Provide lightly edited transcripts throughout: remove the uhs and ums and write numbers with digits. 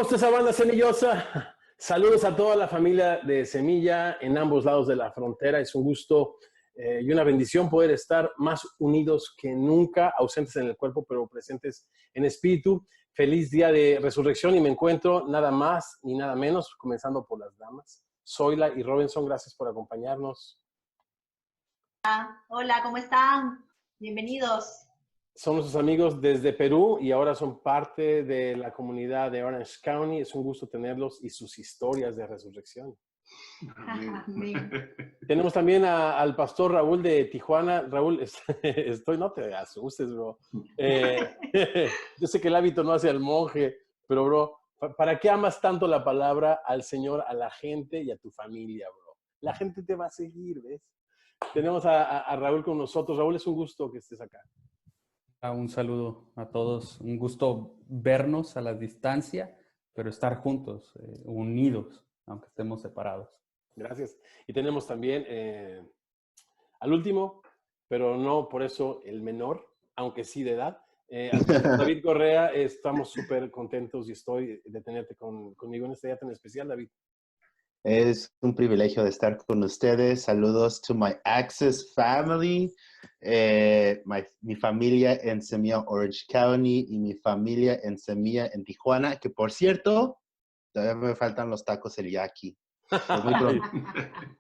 gusta esa banda semillosa. Saludos a toda la familia de Semilla en ambos lados de la frontera. Es un gusto y una bendición poder estar más unidos que nunca, ausentes en el cuerpo, pero presentes en espíritu. Feliz día de resurrección y me encuentro nada más ni nada menos, comenzando por las damas. Zoila y Robinson, gracias por acompañarnos. Hola, ¿cómo están? Bienvenidos. Son nuestros amigos desde Perú y ahora son parte de la comunidad de Orange County. Es un gusto tenerlos y sus historias de resurrección. Amén. Tenemos también al pastor Raúl de Tijuana. Raúl, no te asustes, bro. Yo sé que el hábito no hace al monje, pero, bro, ¿para qué amas tanto la palabra al Señor, a la gente y a tu familia, bro? La gente te va a seguir, ¿ves? Tenemos a Raúl con nosotros. Raúl, es un gusto que estés acá. Un saludo a todos. Un gusto vernos a la distancia, pero estar juntos, unidos, aunque estemos separados. Gracias. Y tenemos también al último, pero no por eso el menor, aunque sí de edad. David Correa, estamos súper contentos y estoy de tenerte conmigo en este día tan especial, David. Es un privilegio de estar con ustedes. Saludos to my Access family, mi familia en Semilla Orange County y mi familia en Semilla en Tijuana, que por cierto, todavía me faltan los tacos teriyaki.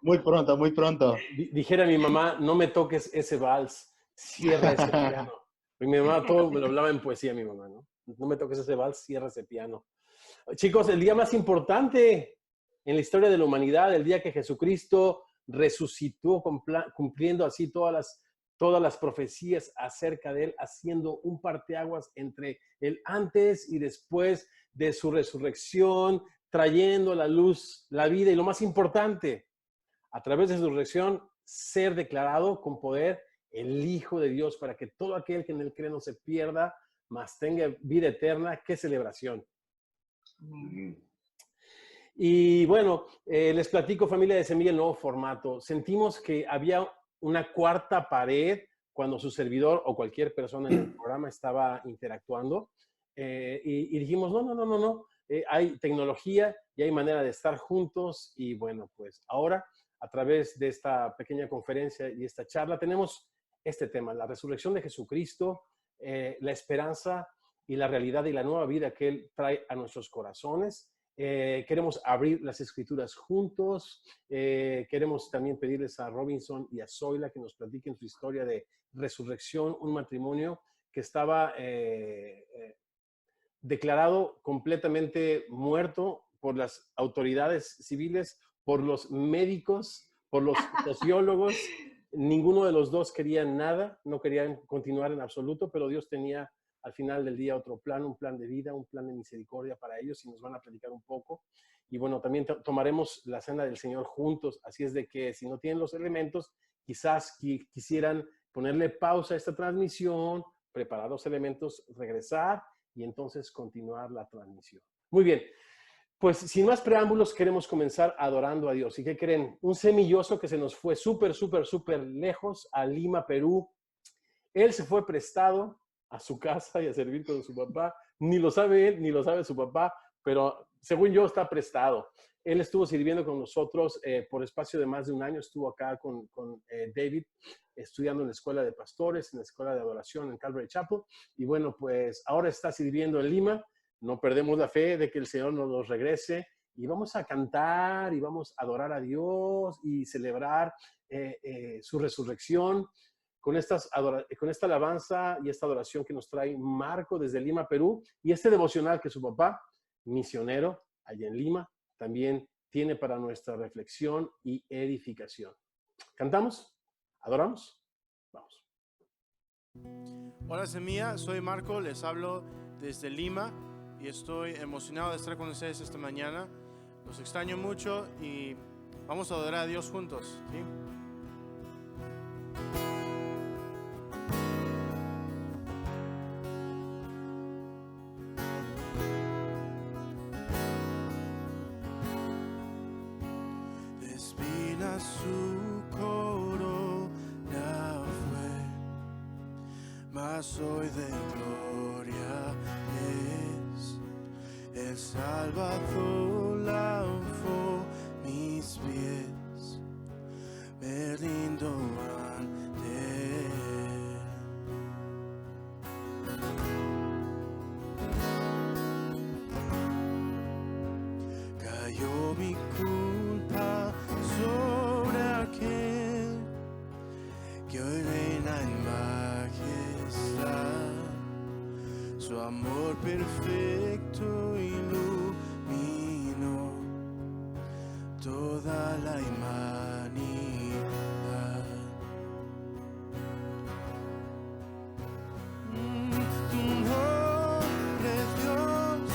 Muy pronto. Muy pronto. Dijera mi mamá, no me toques ese vals, cierra ese piano. Y mi mamá todo me lo hablaba en poesía, mi mamá, ¿no? No me toques ese vals, cierra ese piano. Chicos, el día más importante en la historia de la humanidad, el día que Jesucristo resucitó, cumpliendo así todas las profecías acerca de él, haciendo un parteaguas entre el antes y después de su resurrección, trayendo a la luz la vida y lo más importante, a través de su resurrección, ser declarado con poder el Hijo de Dios para que todo aquel que en él cree no se pierda, mas tenga vida eterna. ¡Qué celebración! Y bueno, les platico, familia de Semilla, el nuevo formato. Sentimos que había una cuarta pared cuando su servidor o cualquier persona en el programa estaba interactuando y dijimos, no. Hay tecnología y hay manera de estar juntos y bueno, pues ahora a través de esta pequeña conferencia y esta charla tenemos este tema, la resurrección de Jesucristo, la esperanza y la realidad y la nueva vida que Él trae a nuestros corazones. Queremos abrir las escrituras juntos. Queremos también pedirles a Robinson y a Zoila que nos platiquen su historia de resurrección, un matrimonio que estaba declarado completamente muerto por las autoridades civiles, por los médicos, por los sociólogos. Ninguno de los dos quería nada, no querían continuar en absoluto, pero Dios tenía al final del día otro plan, un plan de vida, un plan de misericordia para ellos y nos van a platicar un poco. Y bueno, también tomaremos la cena del Señor juntos, así es de que si no tienen los elementos, quizás quisieran ponerle pausa a esta transmisión, preparar los elementos, regresar y entonces continuar la transmisión. Muy bien, pues sin más preámbulos queremos comenzar adorando a Dios. ¿Y qué creen? Un semilloso que se nos fue súper lejos, a Lima, Perú. Él se fue prestado a su casa y a servir con su papá. Ni lo sabe él, ni lo sabe su papá, pero según yo está prestado. Él estuvo sirviendo con nosotros por espacio de más de un año. Estuvo acá con David, estudiando en la escuela de pastores, en la escuela de adoración en Calvary Chapel. Y bueno, pues ahora está sirviendo en Lima. No perdemos la fe de que el Señor nos regrese. Y vamos a cantar y vamos a adorar a Dios y celebrar su resurrección. Con esta alabanza y esta adoración que nos trae Marco desde Lima, Perú, y este devocional que su papá, misionero allá en Lima, también tiene para nuestra reflexión y edificación. ¿Cantamos? ¿Adoramos? Vamos. Hola Semilla, soy Marco, les hablo desde Lima y estoy emocionado de estar con ustedes esta mañana. Los extraño mucho y vamos a adorar a Dios juntos, ¿sí? Su corona fue, mas hoy de gloria es. El Salvador lavó mis pies, me rindo ante Él. Cayó mi culpa sobre aquel que hoy reina en majestad. Su amor perfecto iluminó toda la humanidad. Tu nombre, Dios,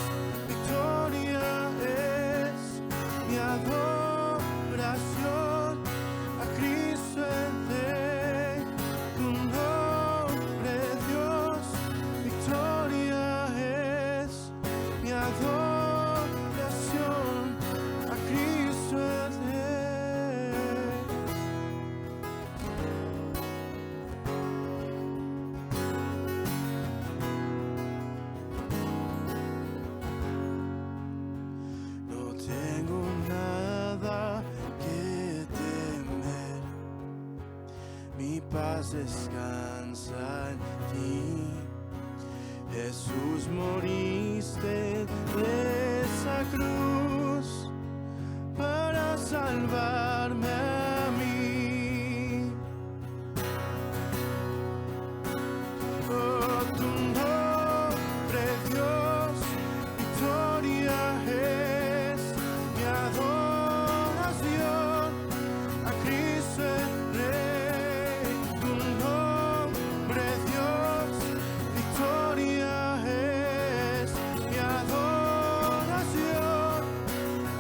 victoria es mi adoración a Cristo el Rey. Tu nombre, Dios, victoria es mi adoración a Cristo el Rey. No tengo nada que temer, mi paz descansa en ti. Jesús, moriste de esa cruz para salvarme a mí. Oh, tu nombre, Dios, victoria es mi adoración a Cristo el Rey. Tu nombre, Dios, victoria es mi adoración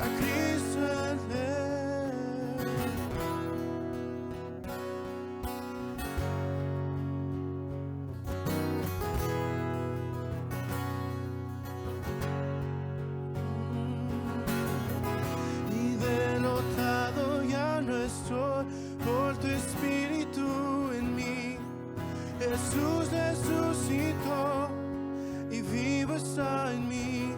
a Cristo el Rey. Y derrotado ya no estoy por tu espíritu en mí. Jesús resucitó y vivo está en mí.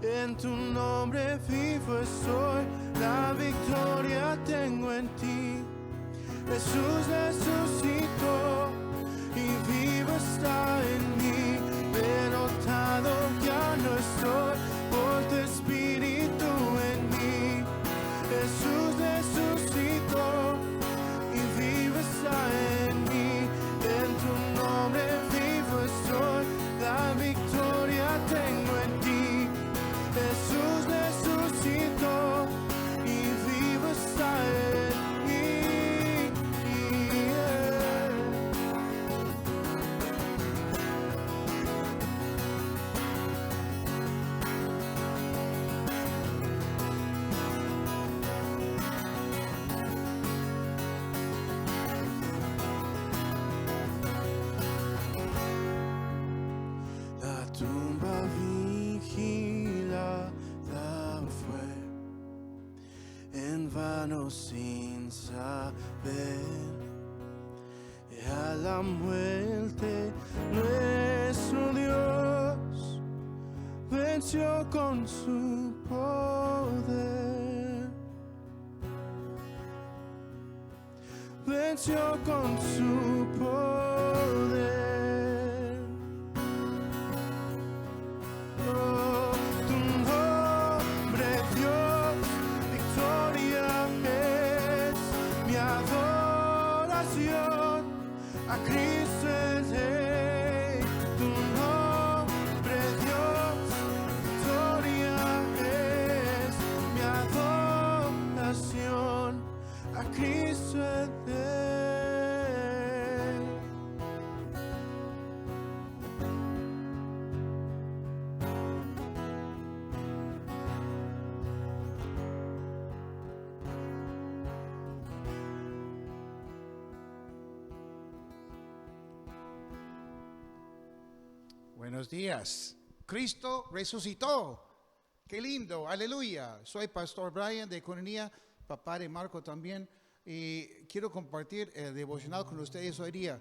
En tu nombre vivo estoy, la victoria tengo en ti. Jesús resucitó y vivo está en mí. Derrotado ya no estoy por tu espíritu en mí. Jesús resucitó y vivo está en mí. En tu nombre vivo estoy, la victoria tengo en ti. Jesús resucitó y vivo está en mí. La tumba vigilada fue, en vano sin saber. Y a la muerte nuestro Dios venció con su poder. Venció con su poder. Oh, tu nombre, Dios, victoria es mi adoración a Cristo el Rey. Tu nombre, Dios, victoria es mi adoración a Cristo el Rey. Buenos días. Cristo resucitó. Qué lindo. Aleluya. Soy Pastor Brian de Economía, papá de Marco también. Y quiero compartir el devocional con ustedes hoy día.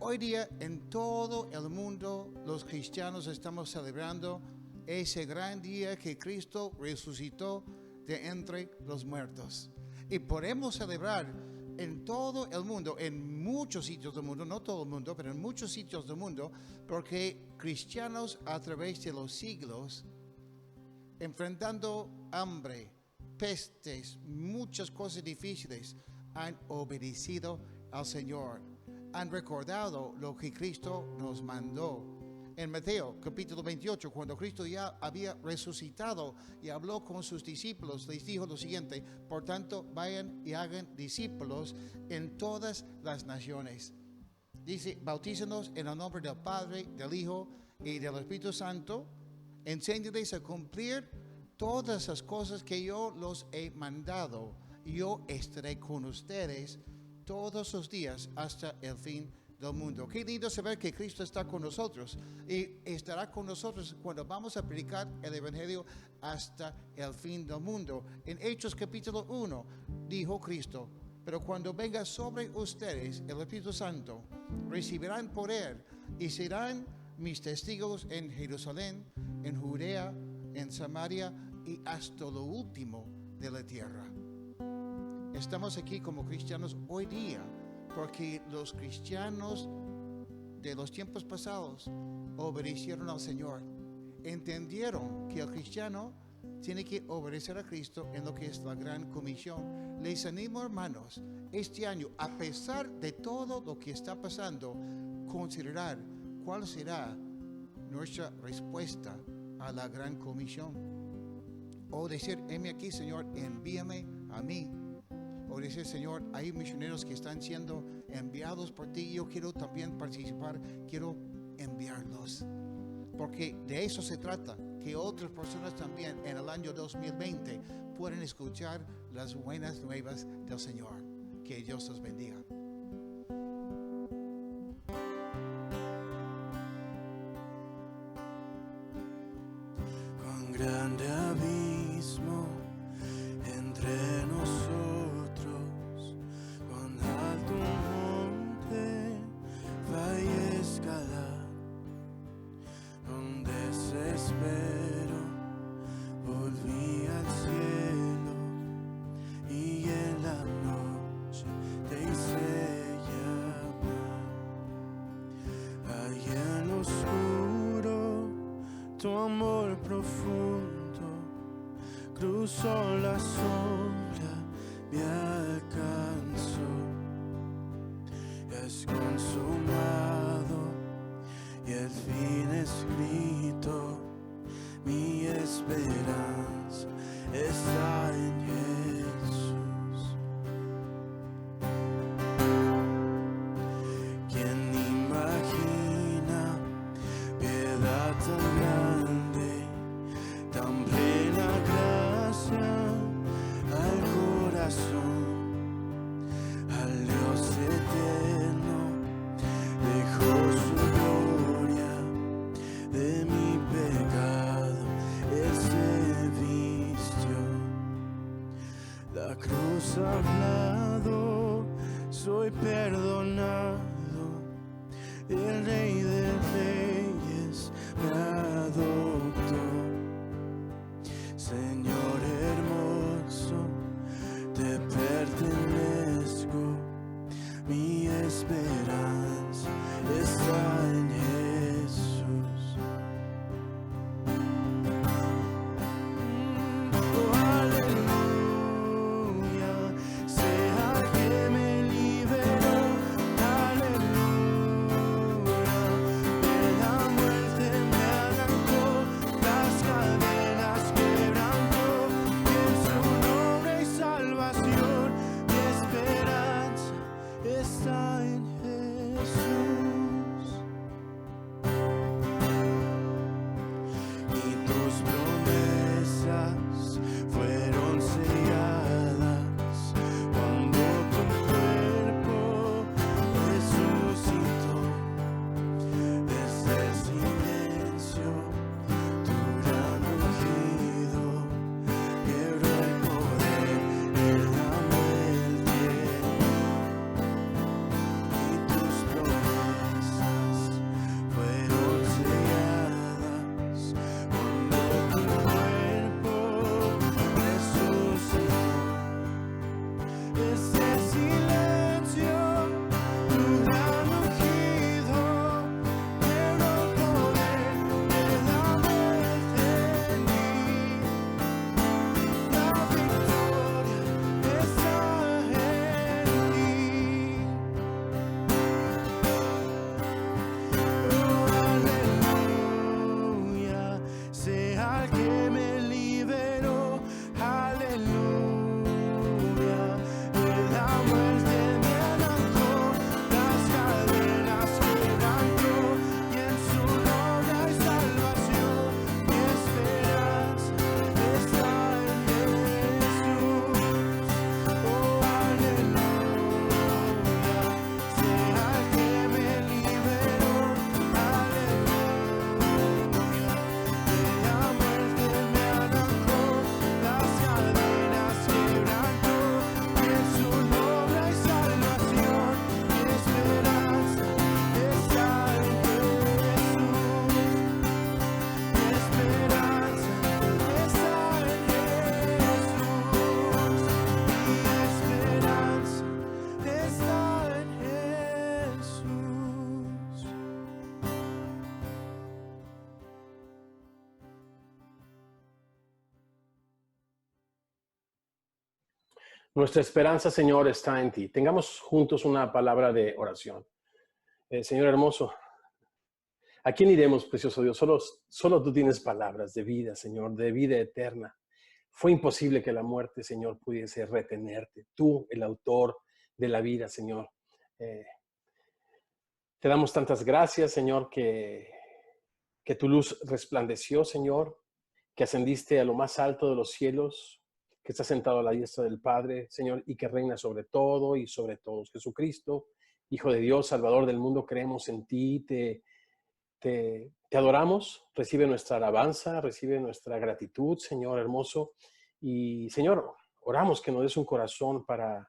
Hoy día en todo el mundo los cristianos estamos celebrando ese gran día que Cristo resucitó de entre los muertos. Y podemos celebrar en todo el mundo, en muchos sitios del mundo, no todo el mundo, pero en muchos sitios del mundo, porque cristianos a través de los siglos, enfrentando hambre, pestes, muchas cosas difíciles, han obedecido al Señor, han recordado lo que Cristo nos mandó. En Mateo capítulo 28, cuando Cristo ya había resucitado y habló con sus discípulos, les dijo lo siguiente: por tanto, vayan y hagan discípulos en todas las naciones. Dice, bautízanos en el nombre del Padre, del Hijo y del Espíritu Santo. Enséñales a cumplir todas las cosas que yo los he mandado. Yo estaré con ustedes todos los días hasta el fin del mundo. Qué lindo saber que Cristo está con nosotros y estará con nosotros cuando vamos a predicar el Evangelio hasta el fin del mundo. En Hechos capítulo 1 dijo Cristo: pero cuando venga sobre ustedes el Espíritu Santo, recibirán poder y serán mis testigos en Jerusalén, en Judea, en Samaria y hasta lo último de la tierra. Estamos aquí como cristianos hoy día porque los cristianos de los tiempos pasados obedecieron al Señor. Entendieron que el cristiano tiene que obedecer a Cristo en lo que es la gran comisión. Les animo, hermanos, este año, a pesar de todo lo que está pasando, considerar cuál será nuestra respuesta a la gran comisión. O decir, heme aquí, Señor, envíame a mí. O decir, Señor, hay misioneros que están siendo enviados por ti, yo quiero también participar, quiero enviarlos. Porque de eso se trata, que otras personas también en el año 2020 puedan escuchar las buenas nuevas del Señor. Que Dios los bendiga. Cuán grande abismo entre nosotros, cuán alto monte va a escalar, con desespero volví al cielo y en la noche te hice llamar. Ahí en lo oscuro tu amor profundo cruzó la sombra, me alcanzó. Ya es consumado y el fin escrito, mi esperanza está en Jesús. ¿Quién imagina piedad tan grande, tan plena gracia al corazón? Al Dios eterno dejó su gloria, de mi pecado Él se vistió. La cruz ha hablado, soy perdonado, el Rey de Reyes me adoptó. Señor hermoso, te pertenezco, mi esperanza está en Jesús. Oh, aleluya, sea que me liberó, aleluya, de la muerte me Nuestra esperanza, Señor, está en ti. Tengamos juntos una palabra de oración. Señor hermoso, ¿a quién iremos, precioso Dios? Solo tú tienes palabras de vida, Señor, de vida eterna. Fue imposible que la muerte, Señor, pudiese retenerte. Tú, el autor de la vida, Señor. Te damos tantas gracias, Señor, que tu luz resplandeció, Señor, que ascendiste a lo más alto de los cielos, que estás sentado a la diestra del Padre, Señor, y que reina sobre todo y sobre todos. Jesucristo, Hijo de Dios, Salvador del mundo, creemos en ti, te adoramos, recibe nuestra alabanza, recibe nuestra gratitud, Señor hermoso. Y, Señor, oramos que nos des un corazón para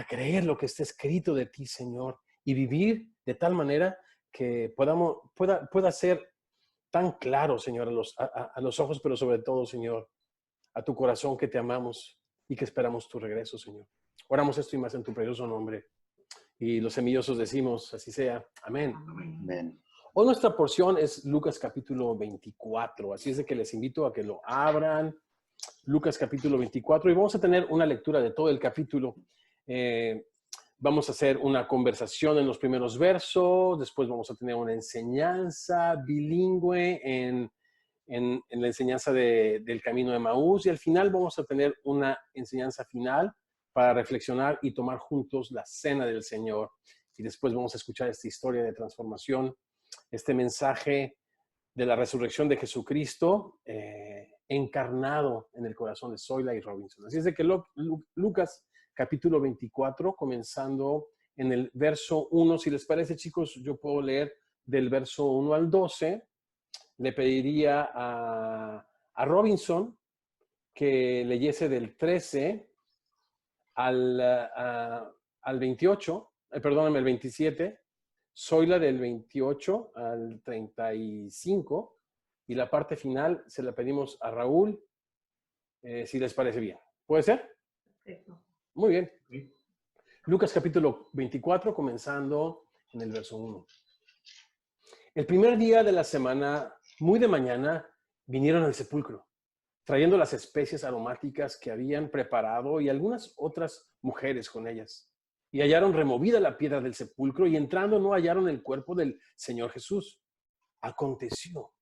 creer lo que está escrito de ti, Señor, y vivir de tal manera que pueda ser tan claro, Señor, a los ojos, pero sobre todo, Señor, a tu corazón, que te amamos y que esperamos tu regreso, Señor. Oramos esto y más en tu precioso nombre. Y los semillosos decimos, así sea. Amén. Amén. Hoy nuestra porción es Lucas capítulo 24, así es de que les invito a que lo abran. Lucas capítulo 24, y vamos a tener una lectura de todo el capítulo. Vamos a hacer una conversación en los primeros versos, después vamos a tener una enseñanza bilingüe en la enseñanza del camino de Maús, y al final vamos a tener una enseñanza final para reflexionar y tomar juntos la cena del Señor. Y después vamos a escuchar esta historia de transformación, este mensaje de la resurrección de Jesucristo encarnado en el corazón de Zoila y Robinson. Así es de que Lucas capítulo 24, comenzando en el verso 1. Si les parece, chicos, yo puedo leer del verso 1 al 12. Le pediría a Robinson que leyese del 13 al 28, perdóname, el 27, Zoila del 28 al 35, y la parte final se la pedimos a Raúl, si les parece bien. ¿Puede ser? Perfecto. Muy bien. Lucas capítulo 24, comenzando en el verso 1. El primer día de la semana, muy de mañana, vinieron al sepulcro, trayendo las especies aromáticas que habían preparado y algunas otras mujeres con ellas. Y hallaron removida la piedra del sepulcro, y entrando no hallaron el cuerpo del Señor Jesús. Aconteció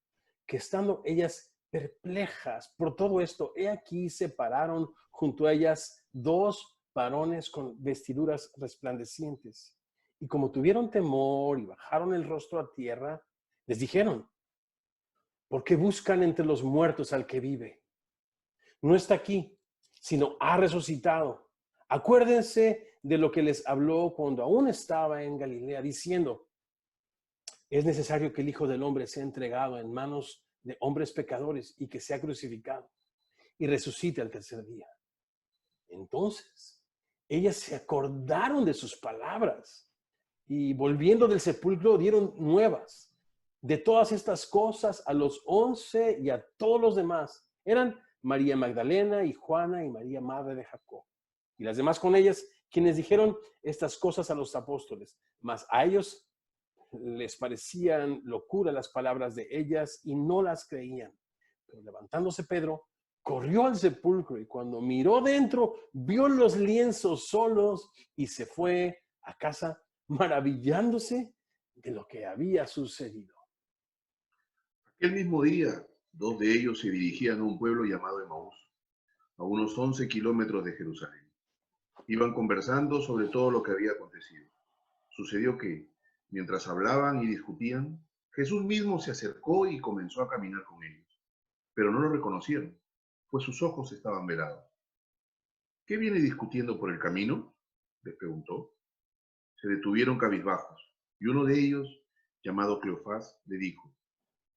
que estando ellas perplejas por todo esto, he aquí se pararon junto a ellas dos varones con vestiduras resplandecientes. Y como tuvieron temor y bajaron el rostro a tierra, les dijeron: ¿por qué buscan entre los muertos al que vive? No está aquí, sino ha resucitado. Acuérdense de lo que les habló cuando aún estaba en Galilea, diciendo: es necesario que el Hijo del Hombre sea entregado en manos de hombres pecadores y que sea crucificado y resucite al tercer día. Entonces, ellas se acordaron de sus palabras y, volviendo del sepulcro, dieron nuevas de todas estas cosas a los 11 y a todos los demás. Eran María Magdalena y Juana y María, madre de Jacob, y las demás con ellas, quienes dijeron estas cosas a los apóstoles. Mas a ellos les parecían locura las palabras de ellas y no las creían. Pero levantándose Pedro, corrió al sepulcro, y cuando miró dentro, vio los lienzos solos y se fue a casa maravillándose de lo que había sucedido. Aquel mismo día, dos de ellos se dirigían a un pueblo llamado Emaús, a unos 11 kilómetros de Jerusalén. Iban conversando sobre todo lo que había acontecido. Sucedió que, mientras hablaban y discutían, Jesús mismo se acercó y comenzó a caminar con ellos. Pero no lo reconocieron, pues sus ojos estaban velados. ¿Qué viene discutiendo por el camino?, les preguntó. Se detuvieron cabizbajos, y uno de ellos, llamado Cleofás, le dijo: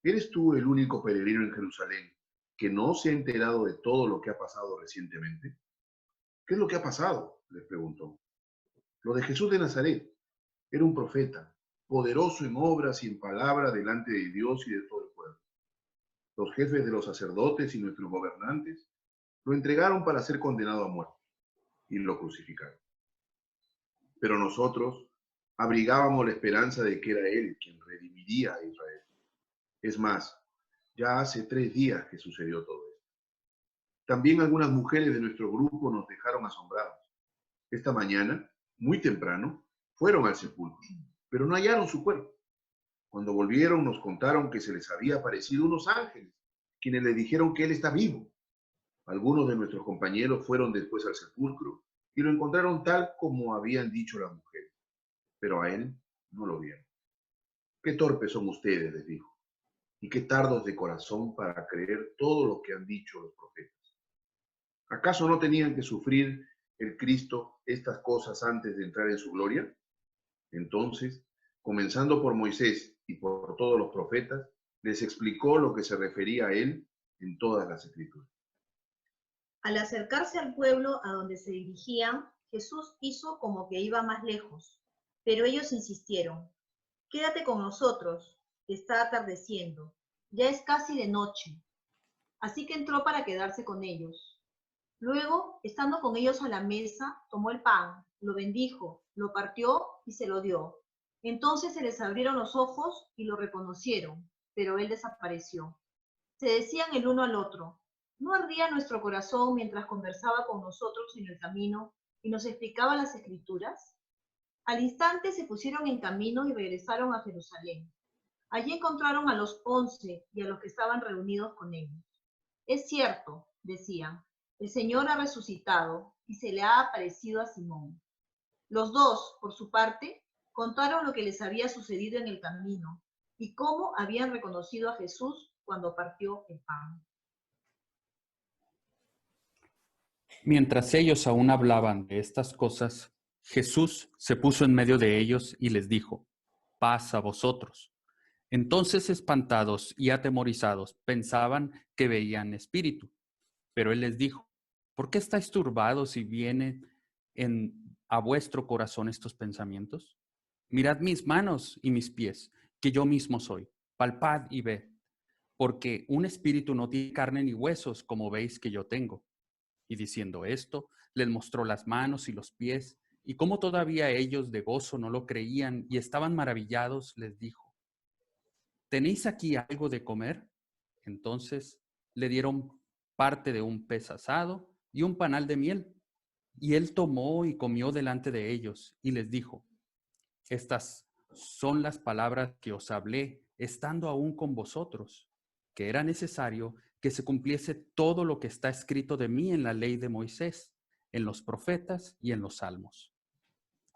¿eres tú el único peregrino en Jerusalén que no se ha enterado de todo lo que ha pasado recientemente? ¿Qué es lo que ha pasado?, les preguntó. Lo de Jesús de Nazaret. Era un profeta, poderoso en obras y en palabra delante de Dios y de todo el pueblo. Los jefes de los sacerdotes y nuestros gobernantes lo entregaron para ser condenado a muerte y lo crucificaron. Pero nosotros abrigábamos la esperanza de que era Él quien redimiría a Israel. Es más, ya hace 3 días que sucedió todo esto. También algunas mujeres de nuestro grupo nos dejaron asombrados. Esta mañana, muy temprano, fueron al sepulcro, pero no hallaron su cuerpo. Cuando volvieron nos contaron que se les había aparecido unos ángeles, quienes les dijeron que él está vivo. Algunos de nuestros compañeros fueron después al sepulcro y lo encontraron tal como habían dicho las mujeres, pero a él no lo vieron. Qué torpes son ustedes, les dijo, y qué tardos de corazón para creer todo lo que han dicho los profetas. ¿Acaso no tenían que sufrir el Cristo estas cosas antes de entrar en su gloria? Entonces, comenzando por Moisés y por todos los profetas, les explicó lo que se refería a él en todas las escrituras. Al acercarse al pueblo a donde se dirigían, Jesús hizo como que iba más lejos, pero ellos insistieron: quédate con nosotros, que está atardeciendo, ya es casi de noche. Así que entró para quedarse con ellos. Luego, estando con ellos a la mesa, tomó el pan, lo bendijo, lo partió y se lo dio. Entonces se les abrieron los ojos y lo reconocieron, pero él desapareció. Se decían el uno al otro: ¿no ardía nuestro corazón mientras conversaba con nosotros en el camino y nos explicaba las Escrituras? Al instante se pusieron en camino y regresaron a Jerusalén. Allí encontraron a los 11 y a los que estaban reunidos con ellos. Es cierto, decían, el Señor ha resucitado y se le ha aparecido a Simón. Los dos, por su parte, contaron lo que les había sucedido en el camino y cómo habían reconocido a Jesús cuando partió el pan. Mientras ellos aún hablaban de estas cosas, Jesús se puso en medio de ellos y les dijo: paz a vosotros. Entonces, espantados y atemorizados, pensaban que veían espíritu. Pero él les dijo: ¿por qué estáis turbados y vienen a vuestro corazón estos pensamientos? Mirad mis manos y mis pies, que yo mismo soy. Palpad y ved, porque un espíritu no tiene carne ni huesos, como veis que yo tengo. Y diciendo esto, les mostró las manos y los pies, y como todavía ellos de gozo no lo creían y estaban maravillados, les dijo: ¿tenéis aquí algo de comer? Entonces le dieron parte de un pez asado y un panal de miel. Y él tomó y comió delante de ellos, y les dijo: estas son las palabras que os hablé, estando aún con vosotros, que era necesario que se cumpliese todo lo que está escrito de mí en la ley de Moisés, en los profetas y en los salmos.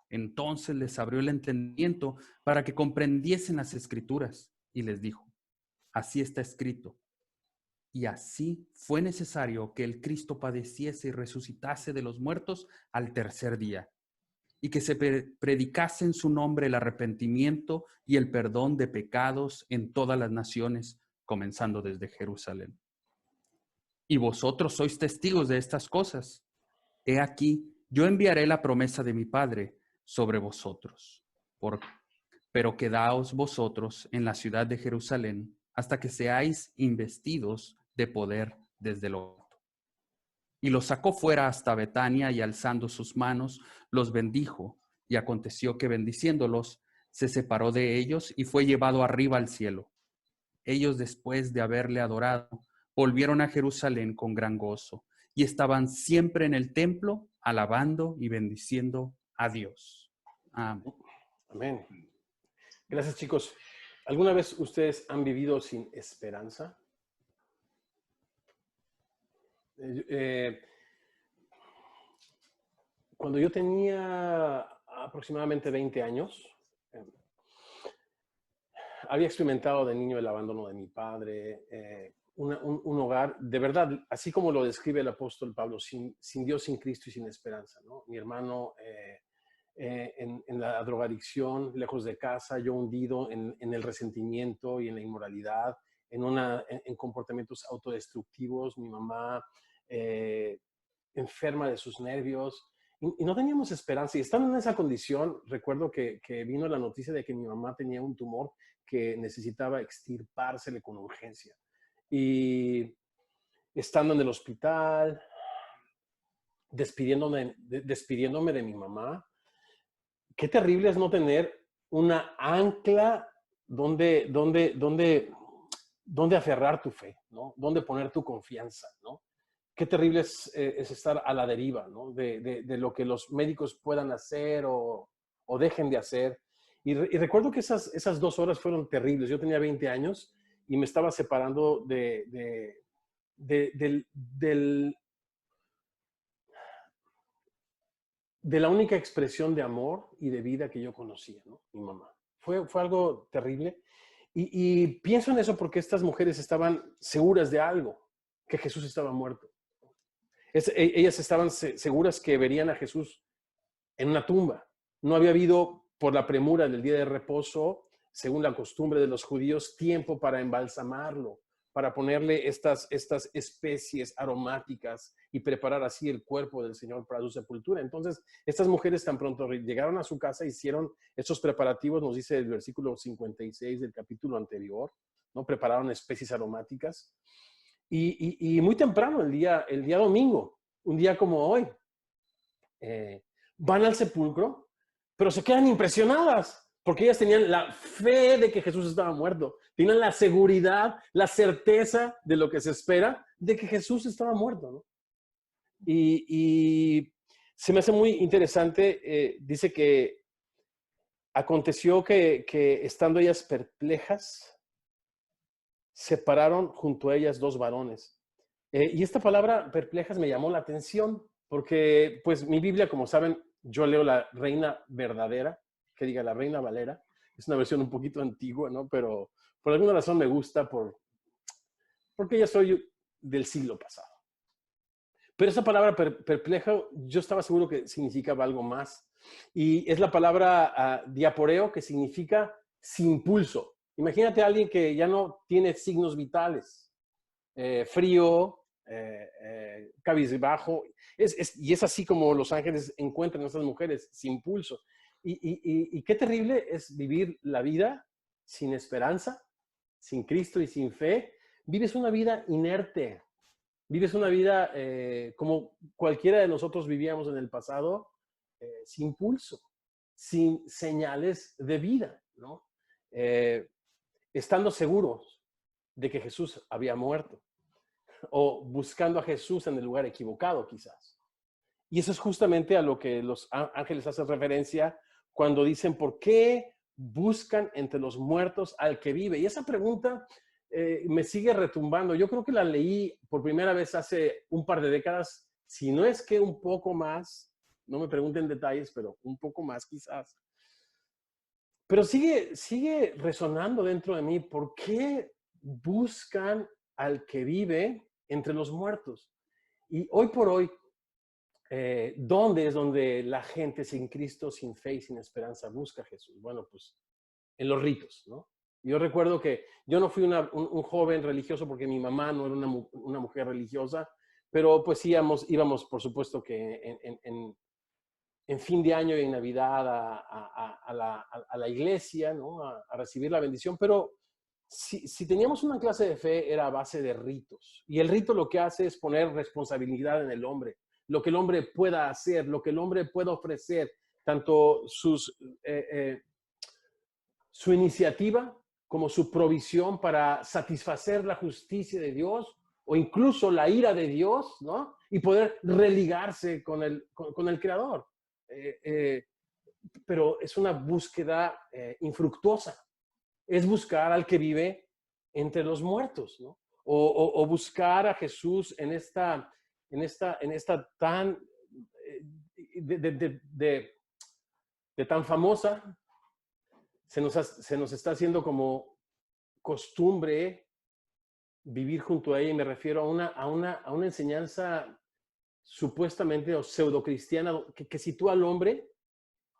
Entonces les abrió el entendimiento para que comprendiesen las escrituras, y les dijo: así está escrito. Y así fue necesario que el Cristo padeciese y resucitase de los muertos al tercer día, y que se predicase en su nombre el arrepentimiento y el perdón de pecados en todas las naciones, comenzando desde Jerusalén. Y vosotros sois testigos de estas cosas. He aquí, yo enviaré la promesa de mi Padre sobre vosotros. Pero quedaos vosotros en la ciudad de Jerusalén hasta que seáis investidos de poder desde lo alto. Y los sacó fuera hasta Betania, y alzando sus manos, los bendijo. Y aconteció que, bendiciéndolos, se separó de ellos y fue llevado arriba al cielo. Ellos, después de haberle adorado, volvieron a Jerusalén con gran gozo, y estaban siempre en el templo, alabando y bendiciendo a Dios. Amén. Amén. Gracias, chicos. ¿Alguna vez ustedes han vivido sin esperanza? Cuando yo tenía aproximadamente 20 años, había experimentado de niño el abandono de mi padre, un hogar, de verdad, así como lo describe el apóstol Pablo, sin Dios, sin Cristo y sin esperanza, ¿no? Mi hermano en la drogadicción, lejos de casa, yo hundido en el resentimiento y en la inmoralidad, en comportamientos autodestructivos, mi mamá enferma de sus nervios, y no teníamos esperanza. Y estando en esa condición, recuerdo que vino la noticia de que mi mamá tenía un tumor que necesitaba extirpársele con urgencia. Y estando en el hospital, despidiéndome de mi mamá, qué terrible es no tener una ancla donde aferrar tu fe, ¿no? Donde poner tu confianza, ¿no? qué terrible es estar a la deriva, ¿no? De lo que los médicos puedan hacer o dejen de hacer. Y recuerdo que esas 2 horas fueron terribles. Yo tenía 20 años y me estaba separando de la única expresión de amor y de vida que yo conocía, ¿no? Mi mamá. Fue algo terrible. Y pienso en eso porque estas mujeres estaban seguras de algo, que Jesús estaba muerto. Ellas estaban seguras que verían a Jesús en una tumba. No había habido, por la premura del día de reposo, según la costumbre de los judíos, tiempo para embalsamarlo, para ponerle estas especies aromáticas y preparar así el cuerpo del Señor para su sepultura. Entonces, estas mujeres tan pronto llegaron a su casa, hicieron estos preparativos, nos dice el versículo 56 del capítulo anterior, ¿no? Prepararon especies aromáticas. Y muy temprano, el día domingo, un día como hoy, van al sepulcro, pero se quedan impresionadas, porque ellas tenían la fe de que Jesús estaba muerto. Tenían la seguridad, la certeza de lo que se espera, de que Jesús estaba muerto, ¿no? Y se me hace muy interesante, dice que aconteció que estando ellas perplejas, se pararon junto a ellas 2 varones. Y esta palabra perplejas me llamó la atención, porque pues mi Biblia, como saben, yo leo la Reina Verdadera, que diga la Reina Valera. Es una versión un poquito antigua, ¿no? Pero por alguna razón me gusta porque ya soy del siglo pasado. Pero esa palabra perpleja, yo estaba seguro que significaba algo más. Y es la palabra diaporeo, que significa sin pulso. Imagínate a alguien que ya no tiene signos vitales. Frío, cabizbajo. Y es así como los ángeles encuentran a esas mujeres, sin pulso. Y qué terrible es vivir la vida sin esperanza, sin Cristo y sin fe. Vives una vida inerte. Vives una vida como cualquiera de nosotros vivíamos en el pasado, sin pulso, sin señales de vida, ¿no? Estando seguros de que Jesús había muerto o buscando a Jesús en el lugar equivocado, quizás. Y eso es justamente a lo que los ángeles hacen referencia cuando dicen, ¿por qué buscan entre los muertos al que vive? Y esa pregunta me sigue retumbando. Yo creo que la leí por primera vez hace un par de décadas, si no es que un poco más, no me pregunten detalles, pero un poco más quizás. Pero sigue resonando dentro de mí, ¿por qué buscan al que vive entre los muertos? Y hoy por hoy, ¿dónde es donde la gente sin Cristo, sin fe y sin esperanza busca a Jesús? Bueno, pues en los ritos, ¿no? Yo recuerdo que yo no fui un joven religioso porque mi mamá no era una mujer religiosa, pero pues íbamos por supuesto que en fin de año y en Navidad a la iglesia, ¿no? A recibir la bendición, pero si teníamos una clase de fe era a base de ritos. Y el rito lo que hace es poner responsabilidad en el hombre, lo que el hombre pueda hacer, lo que el hombre pueda ofrecer, tanto su iniciativa como su provisión para satisfacer la justicia de Dios o incluso la ira de Dios, ¿no? Y poder religarse con el Creador. Pero es una búsqueda infructuosa. Es buscar al que vive entre los muertos, ¿no? O buscar a Jesús en esta tan de tan famosa, se nos está haciendo como costumbre vivir junto a ella, y me refiero a una enseñanza supuestamente o pseudocristiana que sitúa al hombre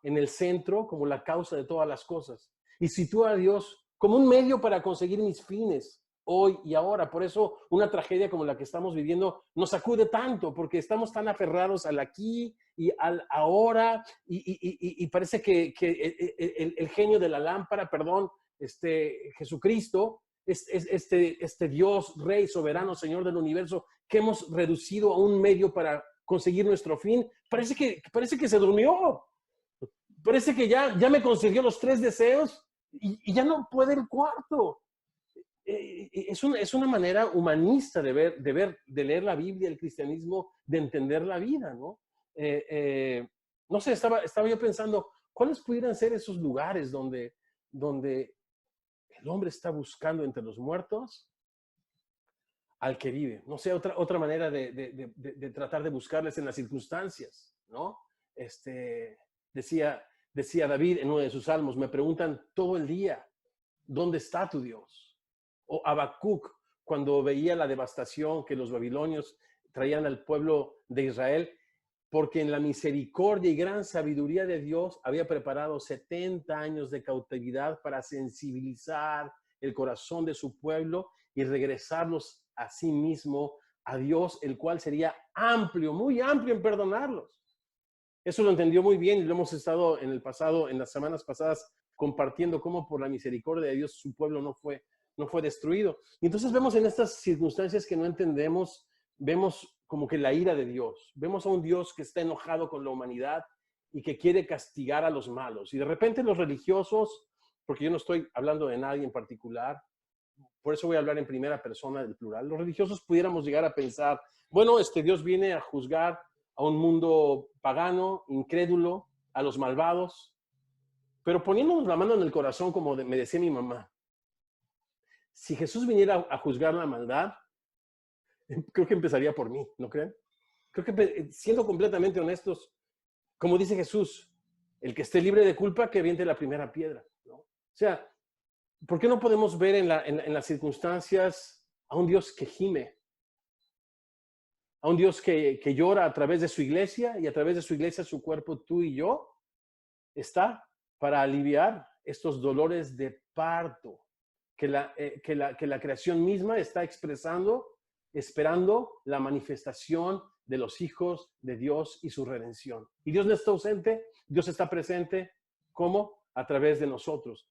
en el centro como la causa de todas las cosas y sitúa a Dios como un medio para conseguir mis fines hoy y ahora. Por eso una tragedia como la que estamos viviendo nos sacude tanto, porque estamos tan aferrados al aquí y al ahora, y parece que el genio de la lámpara, Jesucristo, este Dios, Rey, Soberano, Señor del universo, que hemos reducido a un medio para conseguir nuestro fin, parece que se durmió. Parece que ya me concedió los 3 deseos y ya no puede el cuarto. es una manera humanista de leer la Biblia, el cristianismo, de entender la vida, ¿no? No sé, estaba yo pensando, ¿cuáles pudieran ser esos lugares donde el hombre está buscando entre los muertos al que vive? No sé, otra manera de tratar de buscarles en las circunstancias, ¿no? Decía David en uno de sus salmos, me preguntan todo el día, ¿dónde está tu Dios? O Habacuc, cuando veía la devastación que los babilonios traían al pueblo de Israel, porque en la misericordia y gran sabiduría de Dios había preparado 70 años de cautividad para sensibilizar el corazón de su pueblo y regresarlos a sí mismo, a Dios, el cual sería amplio, muy amplio en perdonarlos. Eso lo entendió muy bien y lo hemos estado en el pasado, en las semanas pasadas, compartiendo cómo por la misericordia de Dios su pueblo no fue destruido. Y entonces vemos en estas circunstancias que no entendemos, vemos como que la ira de Dios. Vemos a un Dios que está enojado con la humanidad y que quiere castigar a los malos. Y de repente los religiosos, porque yo no estoy hablando de nadie en particular, por eso voy a hablar en primera persona del plural, los religiosos pudiéramos llegar a pensar, bueno, Dios viene a juzgar a un mundo pagano, incrédulo, a los malvados, pero poniéndonos la mano en el corazón, como me decía mi mamá, si Jesús viniera a juzgar la maldad, creo que empezaría por mí, ¿no creen? Creo que, siendo completamente honestos, como dice Jesús, el que esté libre de culpa, que aviente la primera piedra, ¿no? O sea, ¿por qué no podemos ver en las circunstancias a un Dios que gime? A un Dios que llora a través de su iglesia, y a través de su iglesia, su cuerpo, tú y yo, está para aliviar estos dolores de parto que la creación misma está expresando, esperando la manifestación de los hijos de Dios y su redención. Y Dios no está ausente, Dios está presente. ¿Cómo? A través de nosotros.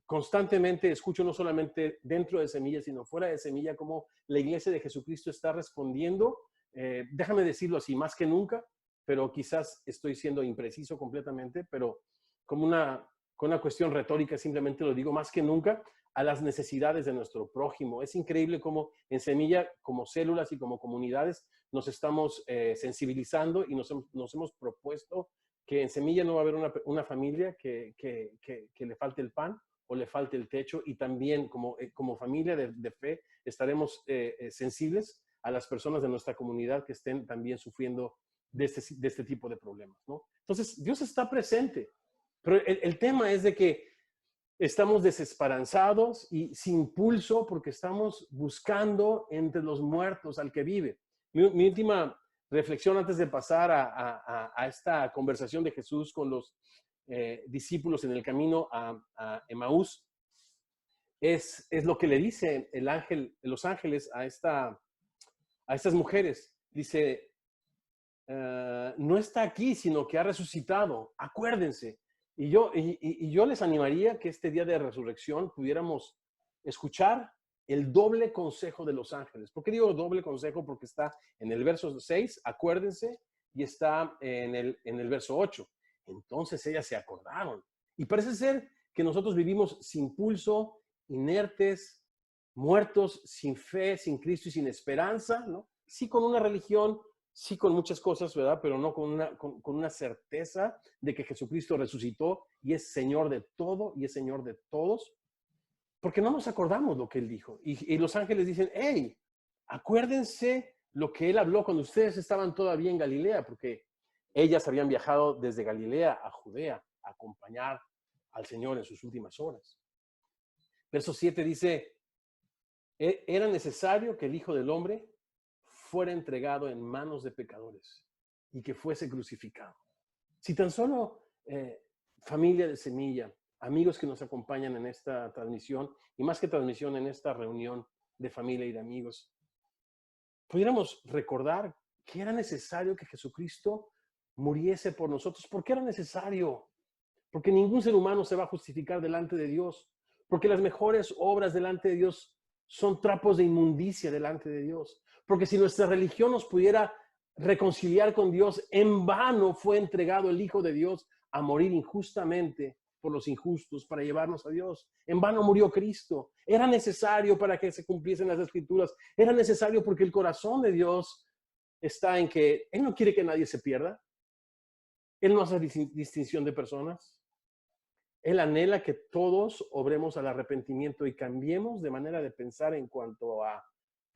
Constantemente escucho, no solamente dentro de Semilla, sino fuera de Semilla, cómo la iglesia de Jesucristo está respondiendo, déjame decirlo así, más que nunca, pero quizás estoy siendo impreciso completamente, pero como con una cuestión retórica, simplemente lo digo, más que nunca, a las necesidades de nuestro prójimo. Es increíble cómo en Semilla, como células y como comunidades, nos estamos sensibilizando y nos hemos propuesto que en Semilla no va a haber una familia que le falte el pan o le falte el techo, y también como familia de fe estaremos sensibles a las personas de nuestra comunidad que estén también sufriendo de este tipo de problemas, ¿no? Entonces, Dios está presente, pero el tema es de que estamos desesperanzados y sin pulso porque estamos buscando entre los muertos al que vive. Mi última reflexión antes de pasar a esta conversación de Jesús con los discípulos en el camino a Emaús es lo que le dice los ángeles a estas mujeres. Dice, no está aquí, sino que ha resucitado. Acuérdense. Y yo les animaría que este día de resurrección pudiéramos escuchar el doble consejo de los ángeles. ¿Por qué digo doble consejo? Porque está en el verso 6, acuérdense, y está en el verso 8. Entonces ellas se acordaron. Y parece ser que nosotros vivimos sin pulso, inertes, muertos, sin fe, sin Cristo y sin esperanza, ¿no? Sí, con una religión, sí, con muchas cosas, ¿verdad? Pero no con una certeza de que Jesucristo resucitó y es Señor de todo y es Señor de todos, porque no nos acordamos lo que Él dijo. Y los ángeles dicen, hey, acuérdense lo que Él habló cuando ustedes estaban todavía en Galilea, porque ellas habían viajado desde Galilea a Judea a acompañar al Señor en sus últimas horas. Verso 7 dice, era necesario que el Hijo del Hombre fuera entregado en manos de pecadores y que fuese crucificado. Si tan solo familia de Semilla, amigos que nos acompañan en esta transmisión, y más que transmisión, en esta reunión de familia y de amigos, pudiéramos recordar que era necesario que Jesucristo muriese por nosotros. ¿Por qué era necesario? Porque ningún ser humano se va a justificar delante de Dios, porque las mejores obras delante de Dios son trapos de inmundicia delante de Dios. Porque si nuestra religión nos pudiera reconciliar con Dios, en vano fue entregado el Hijo de Dios a morir injustamente por los injustos para llevarnos a Dios. En vano murió Cristo. Era necesario para que se cumpliesen las Escrituras. Era necesario porque el corazón de Dios está en que Él no quiere que nadie se pierda. Él no hace distinción de personas. Él anhela que todos obremos al arrepentimiento y cambiemos de manera de pensar en cuanto a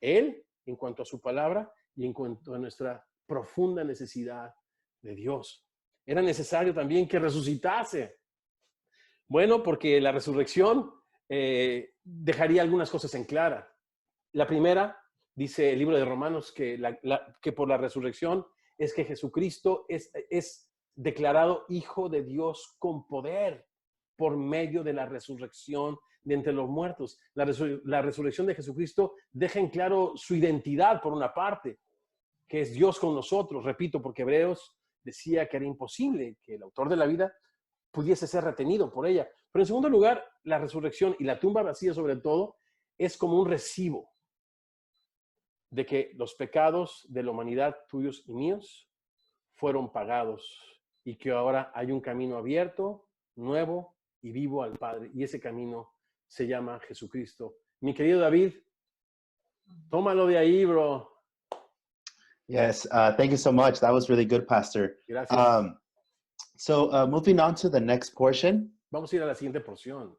Él, en cuanto a su palabra y en cuanto a nuestra profunda necesidad de Dios. Era necesario también que resucitase. Bueno, porque la resurrección dejaría algunas cosas en clara. La primera, dice el libro de Romanos, que por la resurrección es que Jesucristo es declarado Hijo de Dios con poder por medio de la resurrección de entre los muertos. La resurrección de Jesucristo deja en claro su identidad, por una parte, que es Dios con nosotros. Repito, porque Hebreos decía que era imposible que el autor de la vida pudiese ser retenido por ella. Pero en segundo lugar, la resurrección y la tumba vacía sobre todo es como un recibo de que los pecados de la humanidad, tuyos y míos, fueron pagados y que ahora hay un camino abierto, nuevo y vivo al Padre. Y ese camino se llama Jesucristo. Mi querido David, tómalo de ahí, bro. Yes, thank you so much. That was really good, Pastor. Gracias. So moving on to the next portion, Vamos a ir a la siguiente porción.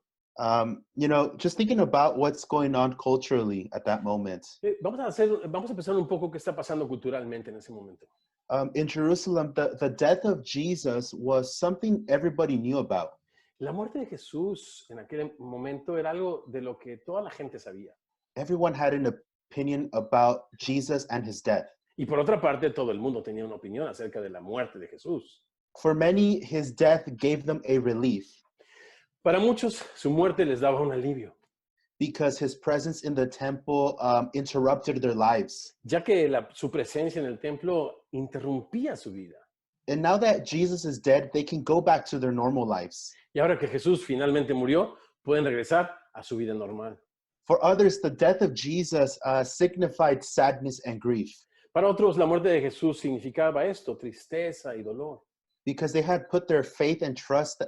just thinking about what's going on culturally at that moment. Vamos a pensar un poco qué está pasando culturalmente en ese momento. In Jerusalem, the death of Jesus was something everybody knew about. La muerte de Jesús en aquel momento era algo de lo que toda la gente sabía. Everyone had an opinion about Jesus and his death. Y por otra parte, todo el mundo tenía una opinión acerca de la muerte de Jesús. For many, his death gave them a relief Para muchos, su muerte les daba un alivio, because his presence in the temple interrupted their lives. ya que su presencia en el templo interrumpía su vida. And now that Jesus is dead, they can go back to their normal lives. Y ahora que Jesús finalmente murió, pueden regresar a su vida normal. For others, the death of Jesus signified sadness and grief Para otros, la muerte de Jesús significaba esto, tristeza y dolor. because they had put their faith and trust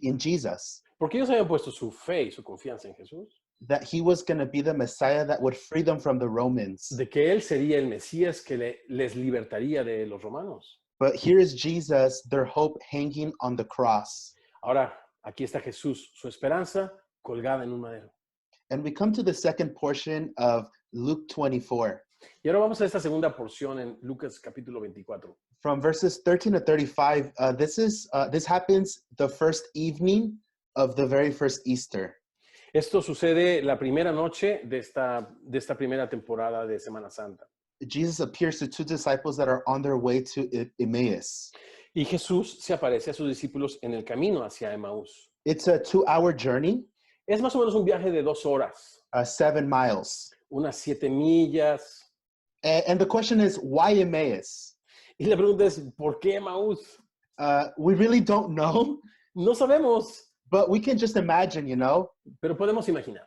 in Jesus, Porque ellos habían puesto su fe y su confianza en Jesús, that he was going to be the Messiah that would free them from the Romans. de que Él sería el Mesías que les libertaría de los romanos. But here is Jesus, their hope hanging on the cross. Ahora, aquí está Jesús, su esperanza colgada en un madero. And we come to the second portion of Luke 24. Y ahora vamos a esta segunda porción en Lucas capítulo 24. From verses 13 to 35, this happens the first evening of the very first Easter. Esto sucede la primera noche de esta primera temporada de Semana Santa. Jesus appears to two disciples that are on their way to Emmaus. Y Jesús se aparece a sus discípulos en el camino hacia Emaús. It's a 2-hour journey, Es más o menos un viaje de 2 horas, 7 miles. unas 7 millas. And the question is, why Emmaus? Y la pregunta es, ¿por qué Emaús? We really don't know, No sabemos, but we can just imagine, pero podemos imaginar.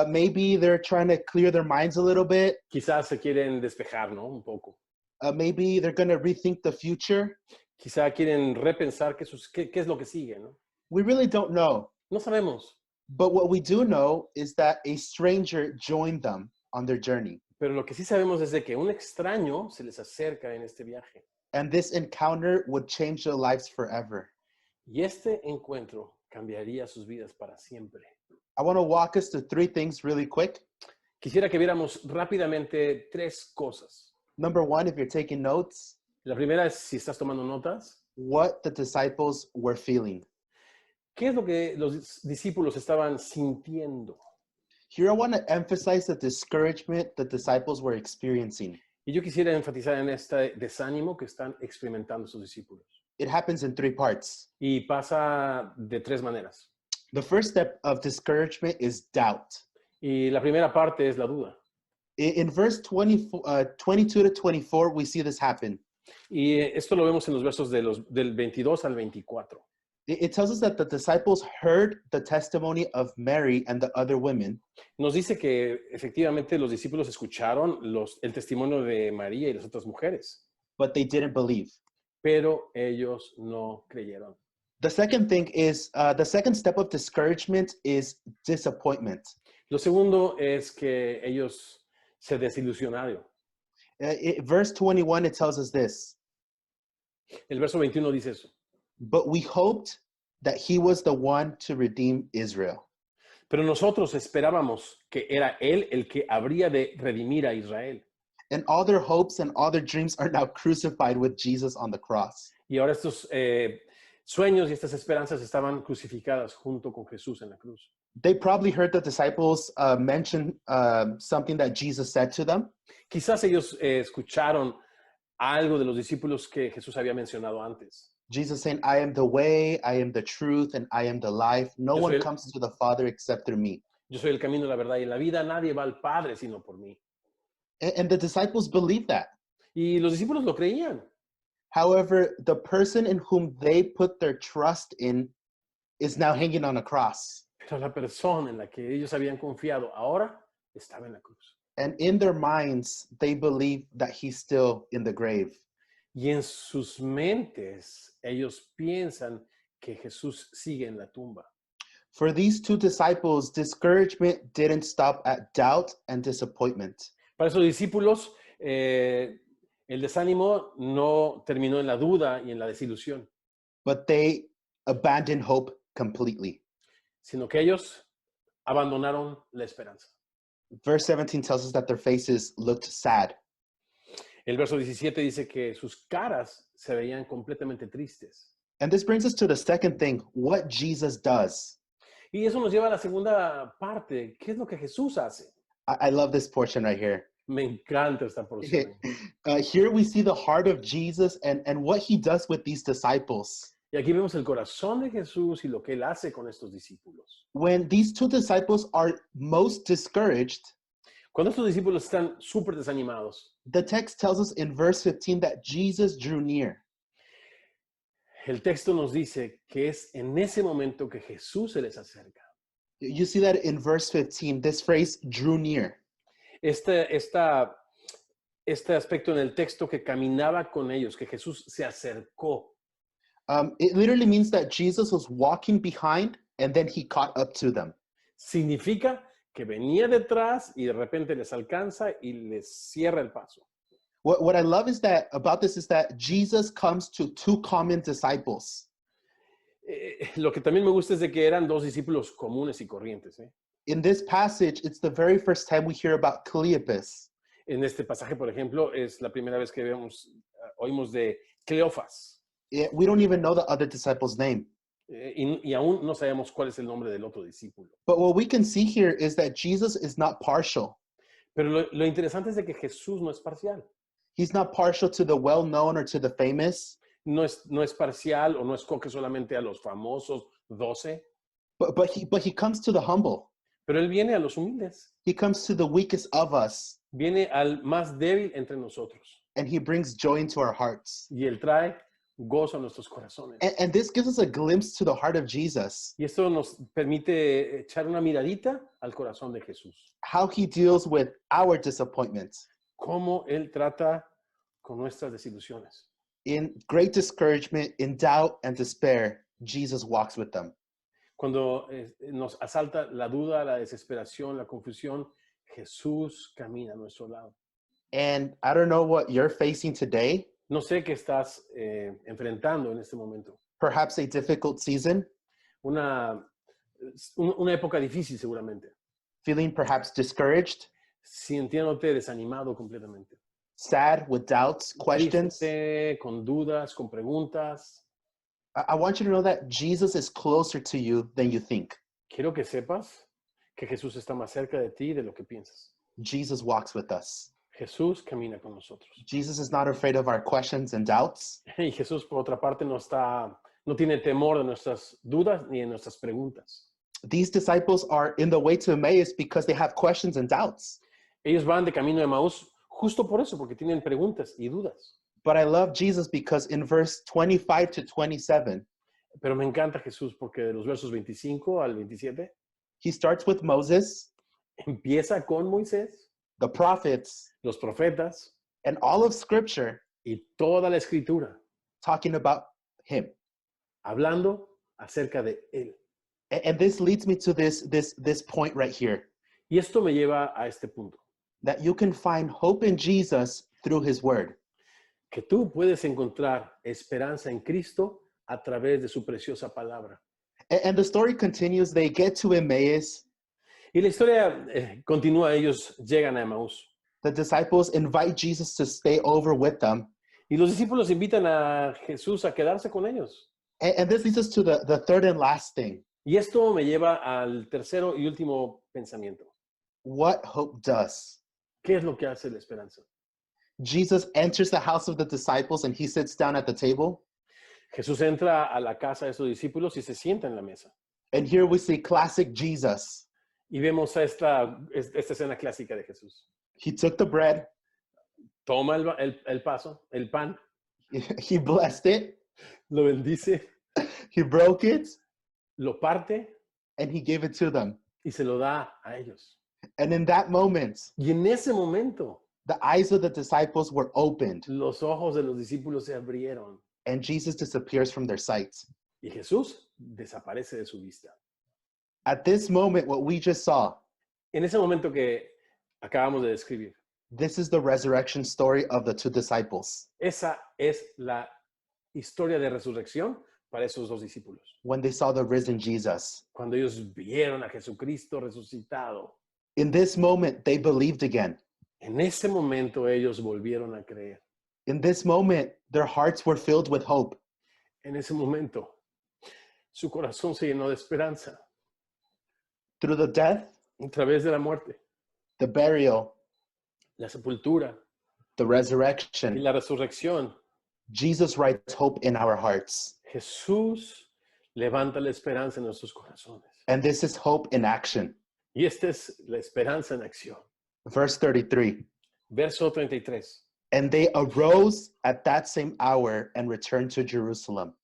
Maybe they're trying to clear their minds a little bit. Quizás se quieren despejar, ¿no? Un poco. Maybe they're going to rethink the future. Quizá quieren repensar qué es lo que sigue, ¿no? We really don't know. No sabemos. But what we do know is that a stranger joined them on their journey. Pero lo que sí sabemos es de que un extraño se les acerca en este viaje. And this encounter would change their lives forever. Y este encuentro cambiaría sus vidas para siempre. I want to walk us to 3 things really quick. Quisiera que viéramos rápidamente 3 cosas. Number 1, if you're taking notes, La primera es, si estás tomando notas, what the disciples were feeling. ¿qué es lo que los discípulos estaban sintiendo? Here I want to emphasize the discouragement the disciples were experiencing. Y yo quisiera enfatizar en este desánimo que están experimentando sus discípulos. It happens in 3 parts. Y pasa de 3 maneras. The first step of discouragement is doubt. Y la primera parte es la duda. In verse 22 to 24, we see this happen. Y esto lo vemos en los versos del 22 al 24. It tells us that the disciples heard the testimony of Mary and the other women, Nos dice que efectivamente los discípulos escucharon el testimonio de María y las otras mujeres, but they didn't believe. pero ellos no creyeron. The second thing is the second step of discouragement is disappointment. Lo segundo es que ellos se desilusionaron. Verse 21, it tells us this. El verso 21 dice eso. But we hoped that he was the one to redeem Israel. Pero nosotros esperábamos que era él el que habría de redimir a Israel. And all their hopes and all their dreams are now crucified with Jesus on the cross. Y ahora estos sueños y estas esperanzas estaban crucificadas junto con Jesús en la cruz. They probably heard the disciples mention something that Jesus said to them. Quizás ellos escucharon algo de los discípulos que Jesús había mencionado antes. Jesus saying, I am the way, I am the truth, and I am the life. No Yo soy one el- comes to the Father except through me. Yo soy el camino, la verdad y la vida. Nadie va al Padre sino por mí. And the disciples believed that. Y los discípulos lo creían. However, the person in whom they put their trust in is now hanging on a cross. Pero la persona en la que ellos habían confiado ahora estaba en la cruz. And in their minds, they believe that he's still in the grave. Y en sus mentes ellos piensan que Jesús sigue en la tumba. For these two disciples, discouragement didn't stop at doubt and disappointment. Para esos discípulos, el desánimo no terminó en la duda y en la desilusión, But they abandoned hope completely. sino que ellos abandonaron la esperanza. Verse 17 tells us that their faces looked sad. El verso 17 dice que sus caras se veían completamente tristes. And this brings us to the second thing, what Jesus does. Y eso nos lleva a la segunda parte. ¿Qué es lo que Jesús hace? I love this portion right here. Me encanta esta porción. Here we see the heart of Jesus and what he does with these disciples. Y aquí vemos el corazón de Jesús y lo que él hace con estos discípulos. When these two disciples are most discouraged, Cuando estos discípulos están súper desanimados, the text tells us in verse 15 that Jesus drew near. el texto nos dice que es en ese momento que Jesús se les acerca. You see that in verse 15, this phrase, drew near. Este aspecto en el texto que caminaba con ellos, que Jesús se acercó. It literally means that Jesus was walking behind and then he caught up to them. Significa que venía detrás y de repente les alcanza y les cierra el paso. What I love is that about this is that Jesus comes to two common disciples. Lo que también me gusta es de que eran dos discípulos comunes y corrientes. In this passage, it's the very first time we hear about Cleopas. En este pasaje, por ejemplo, es la primera vez que oímos de Cleofas. We don't even know the other disciple's name. Y aún no sabemos cuál es el nombre del otro discípulo. But what we can see here is that Jesus is not partial. Pero lo interesante es de que Jesús no es parcial. He's not partial to the well-known or to the famous, No es parcial o no escoge solamente a los famosos 12, but he comes to the humble. pero Él viene a los humildes. He comes to the weakest of us, Viene al más débil entre nosotros. and he brings joy into our hearts. Y Él trae gozo a nuestros corazones. And this gives us a glimpse to the heart of Jesus, Y esto nos permite echar una miradita al corazón de Jesús. how he deals with our disappointments. Cómo Él trata con nuestras desilusiones. In great discouragement, in doubt and despair, Jesus walks with them. Cuando nos asalta la duda, la desesperación, la confusión, Jesús camina a nuestro lado. And I don't know what you're facing today, No sé qué estás enfrentando en este momento. perhaps a difficult season, Una época difícil seguramente. feeling perhaps discouraged, Sintiéndote desanimado completamente. sad, with doubts, questions. Triste, con dudas, con preguntas. I want you to know that Jesus is closer to you than you think. Quiero que sepas que Jesús está más cerca de ti de lo que piensas. Jesus walks with us. Jesús camina con nosotros. Jesus is not afraid of our questions and doubts. Y Jesús, por otra parte, no tiene temor de nuestras dudas ni de nuestras preguntas. These disciples are in the way to Emmaus because they have questions and doubts. Ellos van de camino de Maús justo por eso, porque tienen preguntas y dudas. But I love Jesus because in verse 25 to 27, Pero me encanta Jesús porque de los versos 25 al 27 he starts with Moses, empieza con Moisés, the prophets, los profetas and all of Scripture y toda la escritura, talking about him. hablando acerca de Él. And this leads me to this point right here, Y esto me lleva a este punto, that you can find hope in Jesus through his word. que tú puedes encontrar esperanza en Cristo a través de su preciosa palabra. And the story continues. They get to Emmaus. Y la historia continúa, ellos llegan a Emaús. The disciples invite Jesus to stay over with them. Y los discípulos invitan a Jesús a quedarse con ellos. And this leads us to the third and last thing. Y esto me lleva al tercero y último pensamiento. What hope does. ¿Qué es lo que hace la esperanza? Jesus enters the house of the disciples and he sits down at the table. Jesús entra a la casa de sus discípulos y se sienta en la mesa. And here we see classic Jesus. Y vemos a esta escena clásica de Jesús. He took the bread, Toma el pan, he blessed it, lo bendice, he broke it, lo parte and he gave it to them. y se lo da a ellos. And in that moment, Y en ese momento, the eyes of the disciples were opened los ojos de los discípulos se abrieron and Jesus disappears from their sight. y Jesús desaparece de su vista. At this moment, what we just saw, En ese momento que acabamos de describir, this is the resurrection story of the two disciples. esa es la historia de resurrección para esos dos discípulos. When they saw the risen Jesus. Cuando ellos vieron a Jesucristo resucitado, In this moment, they believed again. en ese momento ellos volvieron a creer. In this moment, their hearts were filled with hope. En ese momento, su corazón se llenó de esperanza Through the death, a través de la muerte, the burial, la sepultura the y resurrection, la resurrección. Jesus writes hope in our hearts. Jesús levanta la esperanza en nuestros corazones. And this is hope in action. Y esta es la esperanza en acción. Verse 33. Verso 33. And they arose at that same hour and returned to Jerusalem.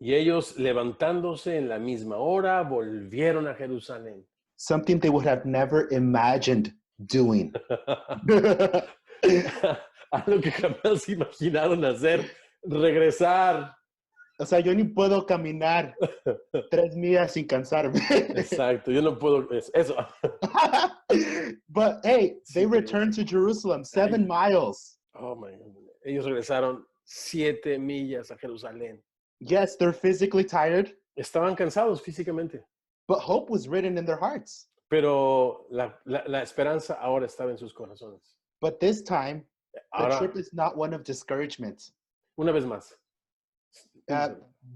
Y ellos, levantándose en la misma hora, volvieron a Jerusalén. Something they would have never imagined doing. Algo que jamás imaginaron hacer, regresar. O sea, yo ni puedo caminar 3 millas sin cansarme. Exacto, yo no puedo, eso. But hey, they returned to Jerusalem, 7 miles. Oh my God. Ellos regresaron 7 millas a Jerusalén. Yes, they're physically tired, Estaban cansados físicamente, but hope was written in their hearts. pero la esperanza ahora estaba en sus corazones. But this time, the Ahora, trip is not one of discouragement. una vez más.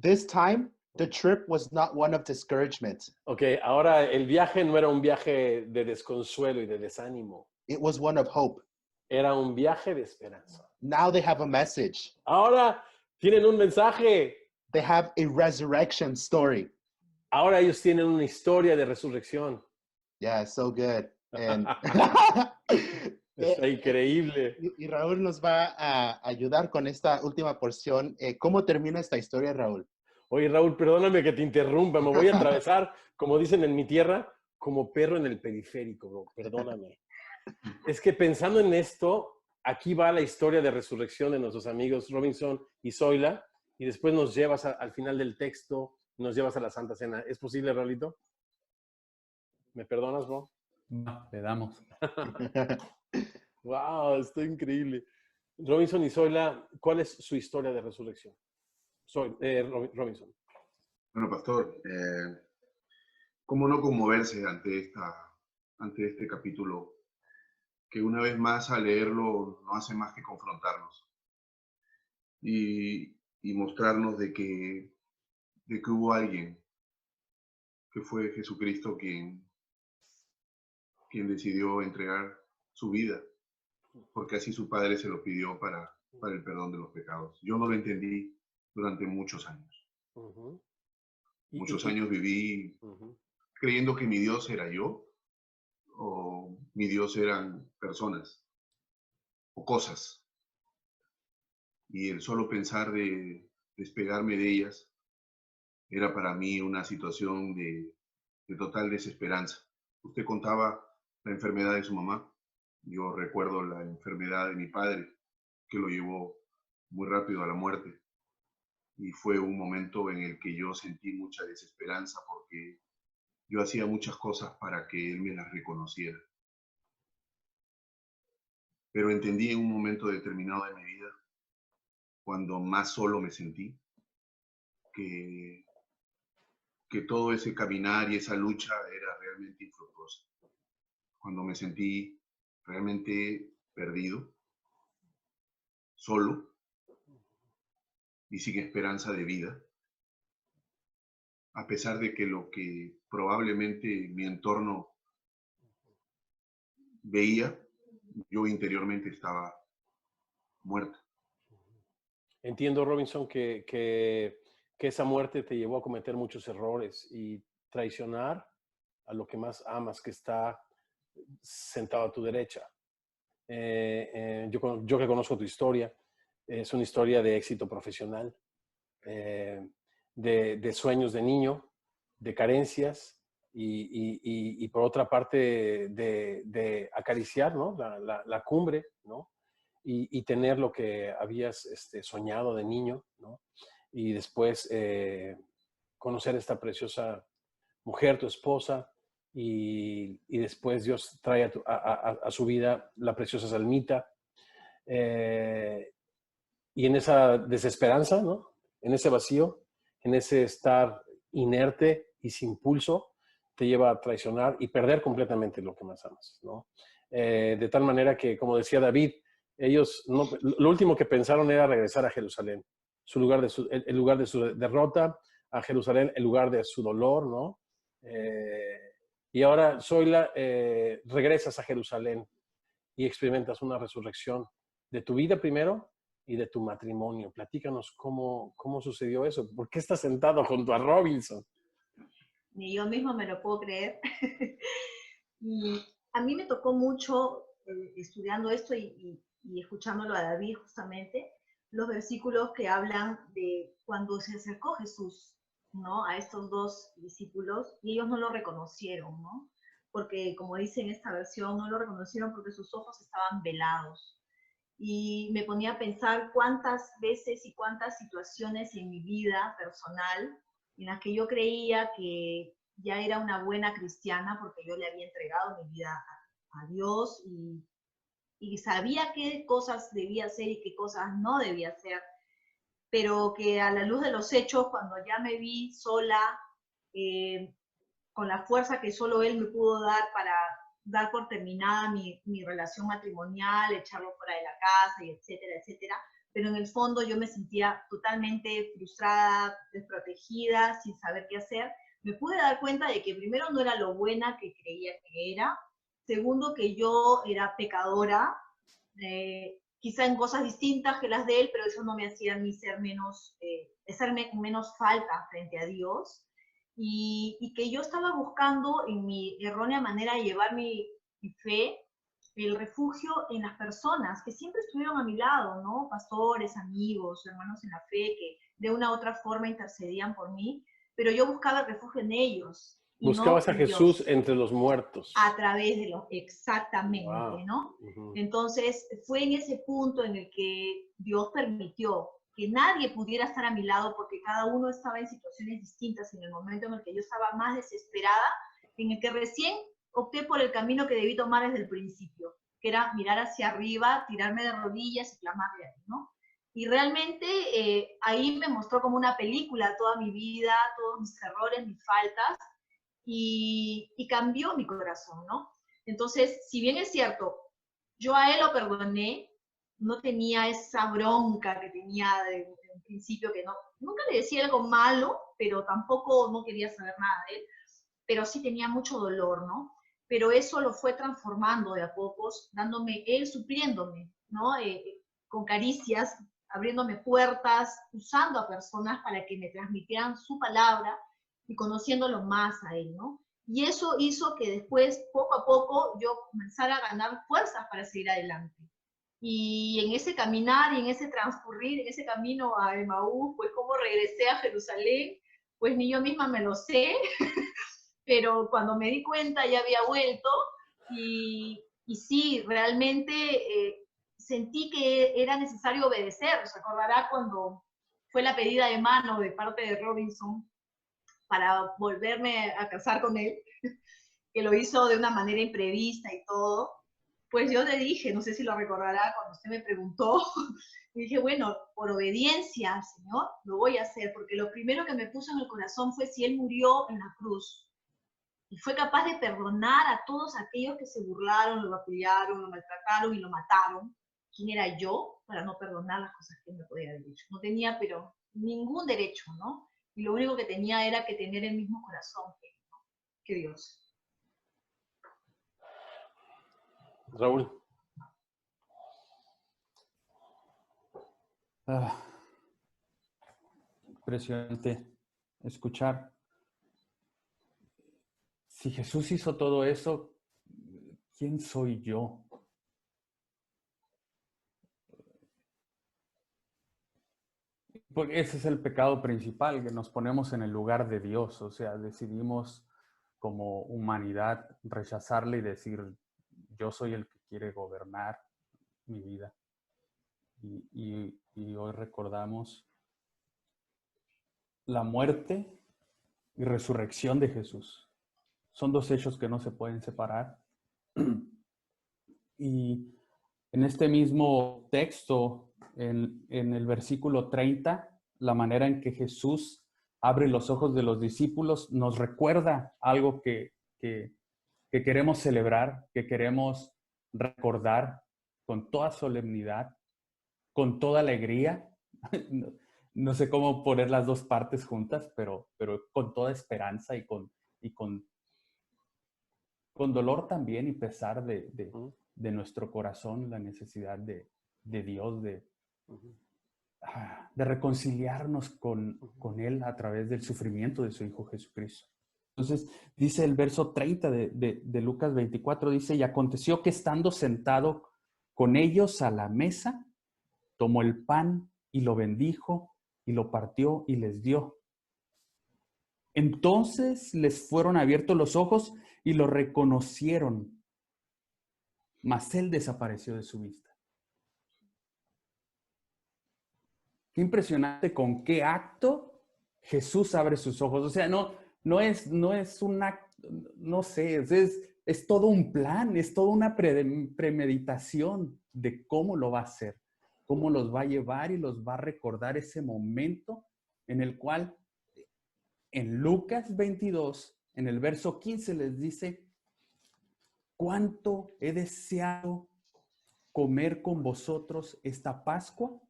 This time, the trip was not one of discouragement. Ok, ahora el viaje no era un viaje de desconsuelo y de desánimo. It was one of hope. Era un viaje de esperanza. Now they have a message. Ahora tienen un mensaje. They have a resurrection story. Ahora ellos tienen una historia de resurrección. Yeah, so good. And Está increíble. y Raúl nos va a ayudar con esta última porción. ¿Cómo termina esta historia, Raúl? Oye, Raúl, perdóname que te interrumpa. Me voy a atravesar, como dicen en mi tierra, como perro en el periférico, bro. Perdóname. Es que pensando en esto, aquí va la historia de resurrección de nuestros amigos Robinson y Zoila, y después nos llevas al final del texto, nos llevas a la Santa Cena. ¿Es posible, Raulito? ¿Me perdonas, bro? Va, le damos. Wow, está increíble. Robinson y Zoila, ¿cuál es su historia de resurrección? Robinson. Bueno, pastor, ¿cómo no conmoverse ante este capítulo que una vez más al leerlo no hace más que confrontarnos y mostrarnos de que hubo alguien que fue Jesucristo quien decidió entregar su vida, porque así su Padre se lo pidió para el perdón de los pecados. Yo no lo entendí durante muchos años. Uh-huh. Muchos años viví creyendo que mi Dios era yo, o mi Dios eran personas o cosas. Y el solo pensar de despegarme de ellas era para mí una situación de total desesperanza. Usted contaba la enfermedad de su mamá. Yo recuerdo la enfermedad de mi padre, que lo llevó muy rápido a la muerte. y fue un momento en el que yo sentí mucha desesperanza porque yo hacía muchas cosas para que Él me las reconociera. Pero entendí en un momento determinado de mi vida, cuando más solo me sentí, que todo ese caminar y esa lucha era realmente infructuosa. Cuando me sentí realmente perdido, solo y sin esperanza de vida, a pesar de que lo que probablemente mi entorno veía, yo interiormente estaba muerto. Entiendo, Robinson, que esa muerte te llevó a cometer muchos errores y traicionar a lo que más amas, que está sentado a tu derecha. Yo que conozco tu historia, es una historia de éxito profesional, de sueños de niño, de carencias y por otra parte de acariciar, ¿no? la cumbre, ¿no? Y tener lo que habías soñado de niño, ¿no? Y después conocer esta preciosa mujer, tu esposa, y después Dios trae a su vida la preciosa Salmita. Y en esa desesperanza, ¿no? En ese vacío, en ese estar inerte y sin pulso, te lleva a traicionar y perder completamente lo que más amas, ¿no? De tal manera que, como decía David, ellos no, lo último que pensaron era regresar a Jerusalén, el lugar de su derrota, a Jerusalén, el lugar de su dolor, ¿no? Y ahora regresas a Jerusalén y experimentas una resurrección de tu vida primero y de tu matrimonio. Platícanos cómo sucedió eso. ¿Por qué estás sentado junto a Robinson? Ni yo mismo me lo puedo creer. Y a mí me tocó mucho estudiando esto y escuchándolo a David justamente, los versículos que hablan de cuando se acercó Jesús, ¿no? A estos dos discípulos y ellos no lo reconocieron, ¿no? Porque como dice en esta versión, no lo reconocieron porque sus ojos estaban velados. Y me ponía a pensar cuántas veces y cuántas situaciones en mi vida personal en las que yo creía que ya era una buena cristiana porque yo le había entregado mi vida a Dios y sabía qué cosas debía hacer y qué cosas no debía hacer, pero que a la luz de los hechos, cuando ya me vi sola, con la fuerza que solo Él me pudo dar para dar por terminada mi relación matrimonial, echarlo fuera de la casa, y etcétera, etcétera. Pero en el fondo yo me sentía totalmente frustrada, desprotegida, sin saber qué hacer. Me pude dar cuenta de que primero no era lo buena que creía que era, segundo que yo era pecadora, quizá en cosas distintas que las de él, pero eso no me hacía a mí ser menos falta frente a Dios. Y que yo estaba buscando en mi errónea manera de llevar mi fe, el refugio en las personas que siempre estuvieron a mi lado, ¿no? Pastores, amigos, hermanos en la fe, que de una u otra forma intercedían por mí, pero yo buscaba el refugio en ellos y no Buscabas a en Jesús Dios. entre los muertos. A través de los, exactamente, Wow. ¿no? Uh-huh. Entonces fue en ese punto en el que Dios permitió que nadie pudiera estar a mi lado porque cada uno estaba en situaciones distintas en el momento en el que yo estaba más desesperada, en el que recién opté por el camino que debí tomar desde el principio, que era mirar hacia arriba, tirarme de rodillas y clamar de ahí, ¿no? Y realmente ahí me mostró como una película toda mi vida, todos mis errores, mis faltas, y cambió mi corazón, ¿no? Entonces, si bien es cierto, yo a él lo perdoné, no tenía esa bronca que tenía de un principio, que no, nunca le decía algo malo, pero tampoco no quería saber nada de él, pero sí tenía mucho dolor, ¿no? Pero eso lo fue transformando de a pocos, dándome, él supliéndome, ¿no? Con caricias, abriéndome puertas, usando a personas para que me transmitieran su palabra y conociéndolo más a él, ¿no? Y eso hizo que después, poco a poco, yo comenzara a ganar fuerzas para seguir adelante. Y en ese caminar y en ese transcurrir, en ese camino a Emaús, pues cómo regresé a Jerusalén, pues ni yo misma me lo sé, pero cuando me di cuenta ya había vuelto y sí, realmente sentí que era necesario obedecer. Se acordará cuando fue la pedida de mano de parte de Robinson para volverme a casar con él, que lo hizo de una manera imprevista y todo, pues yo le dije, no sé si lo recordará cuando usted me preguntó, dije, bueno, por obediencia al Señor lo voy a hacer, porque lo primero que me puso en el corazón fue si Él murió en la cruz y fue capaz de perdonar a todos aquellos que se burlaron, lo vapulearon, lo maltrataron y lo mataron. ¿Quién era yo para no perdonar las cosas que Él me podía haber dicho? No tenía, pero ningún derecho, ¿no? Y lo único que tenía era que tener el mismo corazón que Dios. Raúl. Impresionante escuchar. Si Jesús hizo todo eso, ¿quién soy yo? Porque ese es el pecado principal, que nos ponemos en el lugar de Dios, o sea, decidimos como humanidad rechazarle y decir, yo soy el que quiere gobernar mi vida. Y hoy recordamos la muerte y resurrección de Jesús. Son dos hechos que no se pueden separar. Y en este mismo texto, en el versículo 30, la manera en que Jesús abre los ojos de los discípulos nos recuerda algo que queremos celebrar, que queremos recordar con toda solemnidad, con toda alegría. No sé cómo poner las dos partes juntas, pero con toda esperanza y con dolor también y pesar de nuestro corazón, la necesidad de Dios, de reconciliarnos con Él a través del sufrimiento de su Hijo Jesucristo. Entonces, dice el verso 30 de Lucas 24, dice, y aconteció que estando sentado con ellos a la mesa, tomó el pan y lo bendijo y lo partió y les dio. Entonces les fueron abiertos los ojos y lo reconocieron, mas él desapareció de su vista. Qué impresionante con qué acto Jesús abre sus ojos. O sea, no es un acto, no sé, es todo un plan, es toda una premeditación de cómo lo va a hacer, cómo los va a llevar y los va a recordar ese momento en el cual en Lucas 22, en el verso 15 les dice, ¿cuánto he deseado comer con vosotros esta Pascua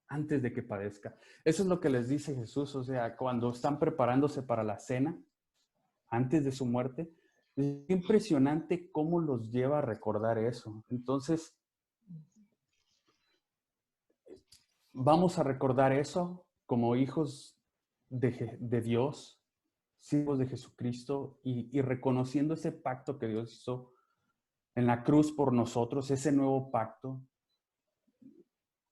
antes de que padezca? Eso es lo que les dice Jesús, o sea, cuando están preparándose para la cena, antes de su muerte. Es impresionante cómo los lleva a recordar eso. Entonces, vamos a recordar eso como hijos de Dios, hijos de Jesucristo, y reconociendo ese pacto que Dios hizo en la cruz por nosotros, ese nuevo pacto,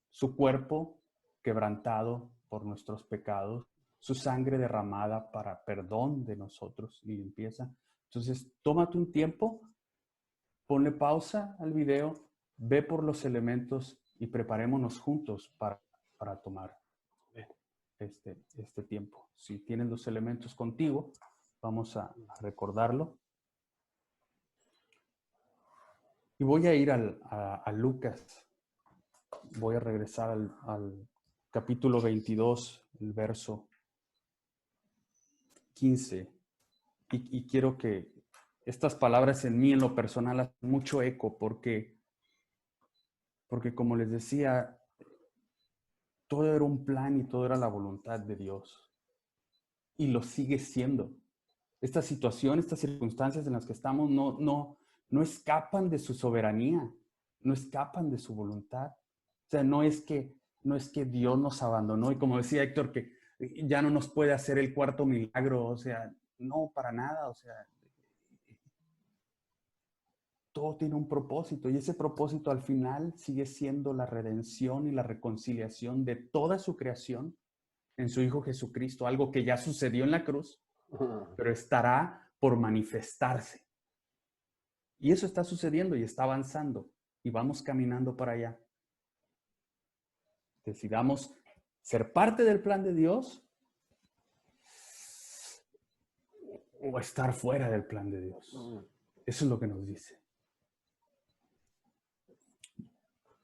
su cuerpo quebrantado por nuestros pecados, su sangre derramada para perdón de nosotros y limpieza. Entonces, tómate un tiempo, ponle pausa al video, ve por los elementos y preparémonos juntos para tomar este tiempo. Si tienes los elementos contigo, vamos a recordarlo. Y voy a ir a Lucas. Voy a regresar al capítulo 22, el verso 15. Y quiero que estas palabras en mí, en lo personal, hacen mucho eco porque como les decía, todo era un plan y todo era la voluntad de Dios. Y lo sigue siendo. Esta situación, estas circunstancias en las que estamos no escapan de su soberanía, no escapan de su voluntad. O sea, no es que Dios nos abandonó y como decía Héctor, que ya no nos puede hacer el cuarto milagro, o sea, no, para nada, o sea, todo tiene un propósito y ese propósito al final sigue siendo la redención y la reconciliación de toda su creación en su Hijo Jesucristo, algo que ya sucedió en la cruz, pero estará por manifestarse. Y eso está sucediendo y está avanzando y vamos caminando para allá. Decidamos ¿Ser parte del plan de Dios o estar fuera del plan de Dios? Eso es lo que nos dice.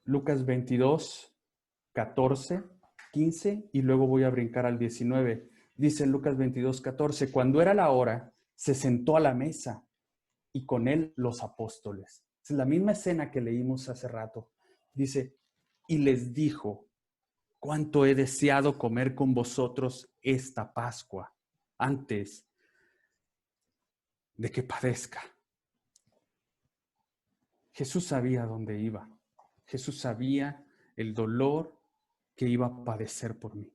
Lucas 22, 14, 15 y luego voy a brincar al 19. Dice Lucas 22, 14, cuando era la hora, se sentó a la mesa y con él los apóstoles. Es la misma escena que leímos hace rato. Dice, y les dijo, cuánto he deseado comer con vosotros esta Pascua antes de que padezca. Jesús sabía dónde iba. Jesús sabía el dolor que iba a padecer por mí.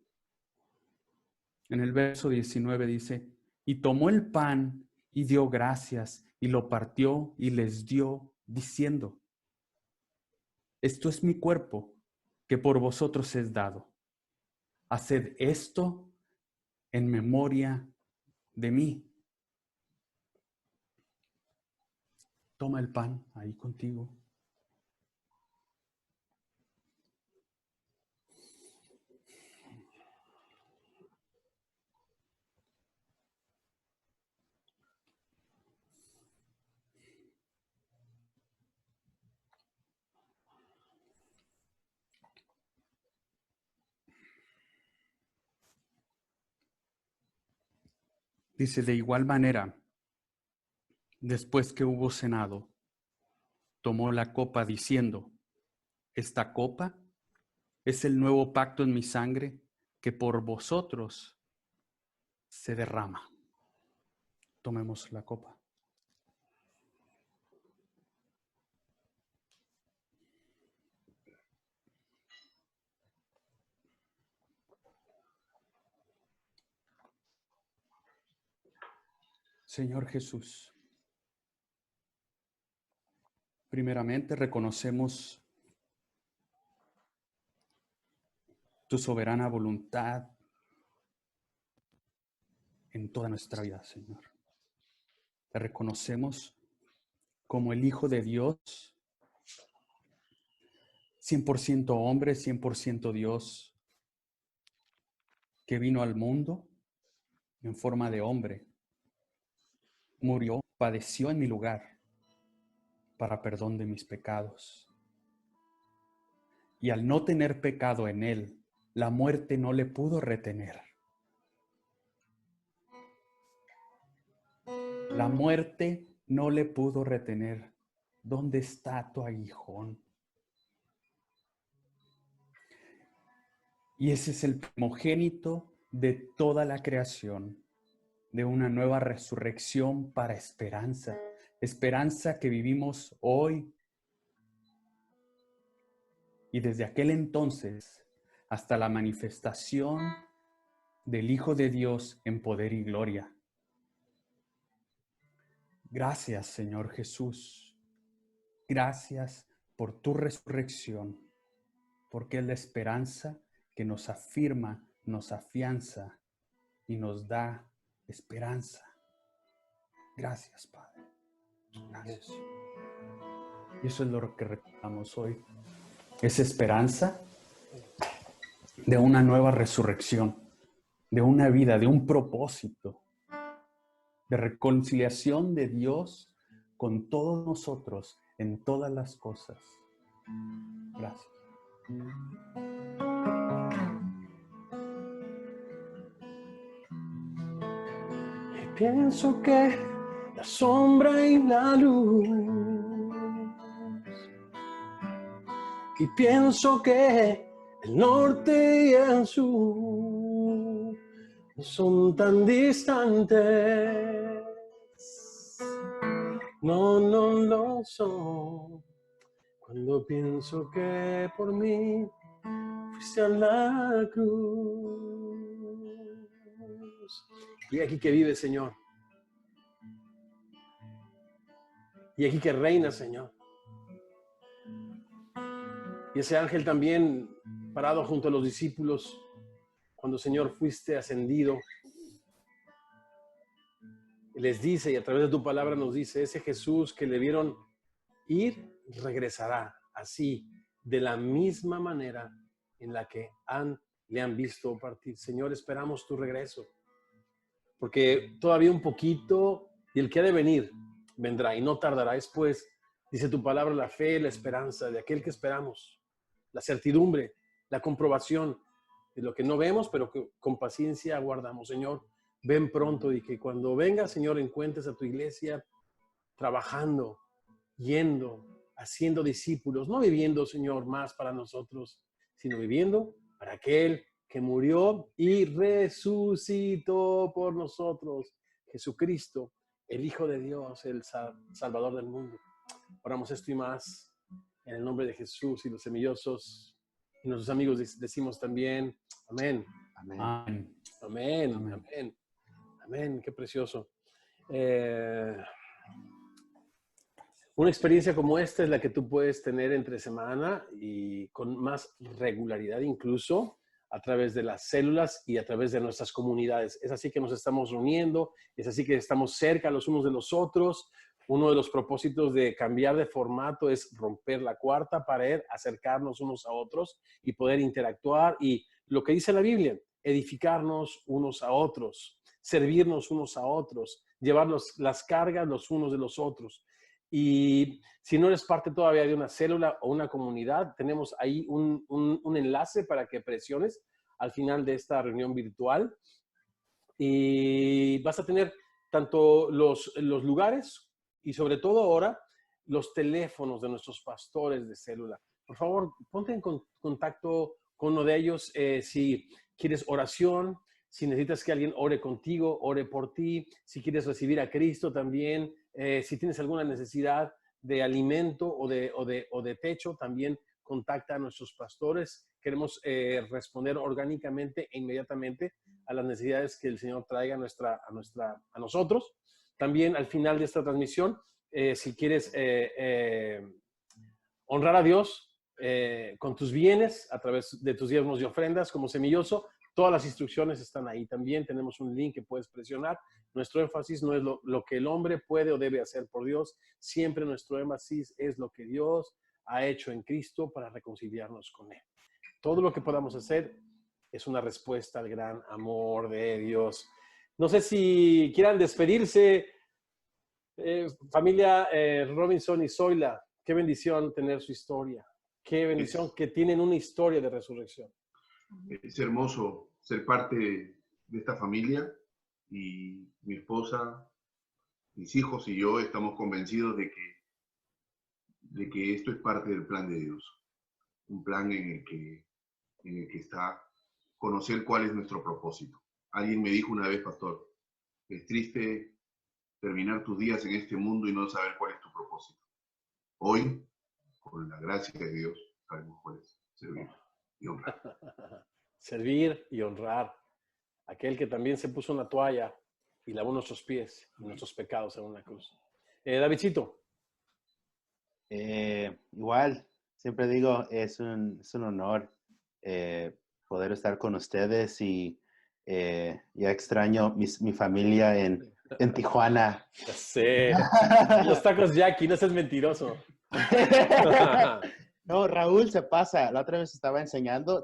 En el verso 19 dice, y tomó el pan y dio gracias y lo partió y les dio diciendo, esto es mi cuerpo que por vosotros es dado. Haced esto en memoria de mí. Toma el pan ahí contigo. Dice, de igual manera, después que hubo cenado, tomó la copa diciendo, esta copa es el nuevo pacto en mi sangre que por vosotros se derrama. Tomemos la copa. Señor Jesús, primeramente reconocemos tu soberana voluntad en toda nuestra vida, Señor. Te reconocemos como el Hijo de Dios, 100% hombre, 100% Dios, que vino al mundo en forma de hombre, murió, padeció en mi lugar para perdón de mis pecados. Y al no tener pecado en él, la muerte no le pudo retener. La muerte no le pudo retener. ¿Dónde está tu aguijón? Y ese es el primogénito de toda la creación, de una nueva resurrección para esperanza. Esperanza que vivimos hoy y desde aquel entonces hasta la manifestación del Hijo de Dios en poder y gloria. Gracias, Señor Jesús. Gracias por tu resurrección, porque es la esperanza que nos afirma, nos afianza y nos da esperanza. Gracias, Padre. Gracias. Y eso es lo que recordamos hoy. Es esperanza de una nueva resurrección, de una vida, de un propósito, de reconciliación de Dios con todos nosotros en todas las cosas. Gracias. Y pienso que la sombra y la luz, y pienso que el norte y el sur no son tan distantes. No, no lo son. Cuando pienso que por mí fuiste a la cruz. Y aquí que vive, Señor. Y aquí que reina, Señor. Y ese ángel también parado junto a los discípulos, cuando, Señor, fuiste ascendido, les dice, y a través de tu palabra nos dice, ese Jesús que le vieron ir, regresará así, de la misma manera en la que han le han visto partir. Señor, esperamos tu regreso, porque todavía un poquito y el que ha de venir vendrá y no tardará. Después, dice tu palabra, la fe, la esperanza de aquel que esperamos, la certidumbre, la comprobación de lo que no vemos, pero que con paciencia aguardamos. Señor, ven pronto y que cuando venga, Señor, encuentres a tu iglesia trabajando, yendo, haciendo discípulos, no viviendo, Señor, más para nosotros, sino viviendo para aquel que murió y resucitó por nosotros, Jesucristo, el Hijo de Dios, el Salvador del mundo. Oramos esto y más en el nombre de Jesús, y los semillosos y nuestros amigos decimos también, amén. Amén. Amén. Amén, Amén. amén, amén, qué precioso. Una experiencia como esta es la que tú puedes tener entre semana y con más regularidad, incluso a través de las células y a través de nuestras comunidades. Es así que nos estamos reuniendo, es así que estamos cerca los unos de los otros. Uno de los propósitos de cambiar de formato es romper la cuarta pared, acercarnos unos a otros y poder interactuar. Y lo que dice la Biblia, edificarnos unos a otros, servirnos unos a otros, llevar las cargas los unos de los otros. Y si no eres parte todavía de una célula o una comunidad, tenemos ahí un enlace para que presiones al final de esta reunión virtual. Y vas a tener tanto los lugares y sobre todo ahora los teléfonos de nuestros pastores de célula. Por favor, ponte en contacto con uno de ellos si quieres oración, si necesitas que alguien ore contigo, ore por ti, si quieres recibir a Cristo también, si tienes alguna necesidad de alimento o de techo, también contacta a nuestros pastores. Queremos responder orgánicamente e inmediatamente a las necesidades que el Señor traiga a nosotros. También al final de esta transmisión, si quieres honrar a Dios con tus bienes a través de tus diezmos y ofrendas como semilloso, todas las instrucciones están ahí. También tenemos un link que puedes presionar. Nuestro énfasis no es lo que el hombre puede o debe hacer por Dios. Siempre nuestro énfasis es lo que Dios ha hecho en Cristo para reconciliarnos con Él. Todo lo que podamos hacer es una respuesta al gran amor de Dios. No sé si quieran despedirse, familia Robinson y Zoila. Qué bendición tener su historia. Qué bendición que tienen una historia de resurrección. Es hermoso ser parte de esta familia, y mi esposa, mis hijos y yo estamos convencidos de que esto es parte del plan de Dios. Un plan en el que está conocer cuál es nuestro propósito. Alguien me dijo una vez, pastor, es triste terminar tus días en este mundo y no saber cuál es tu propósito. Hoy, con la gracia de Dios, sabemos cuál es: servir y honrar. Servir y honrar. Aquel que también se puso una toalla y lavó nuestros pies y nuestros pecados en una cruz. Davidcito. Igual, siempre digo, es un honor poder estar con ustedes, y ya extraño mi familia en Tijuana. Ya sé. Los tacos Jackie, no seas mentiroso. No, Raúl se pasa. La otra vez estaba enseñando,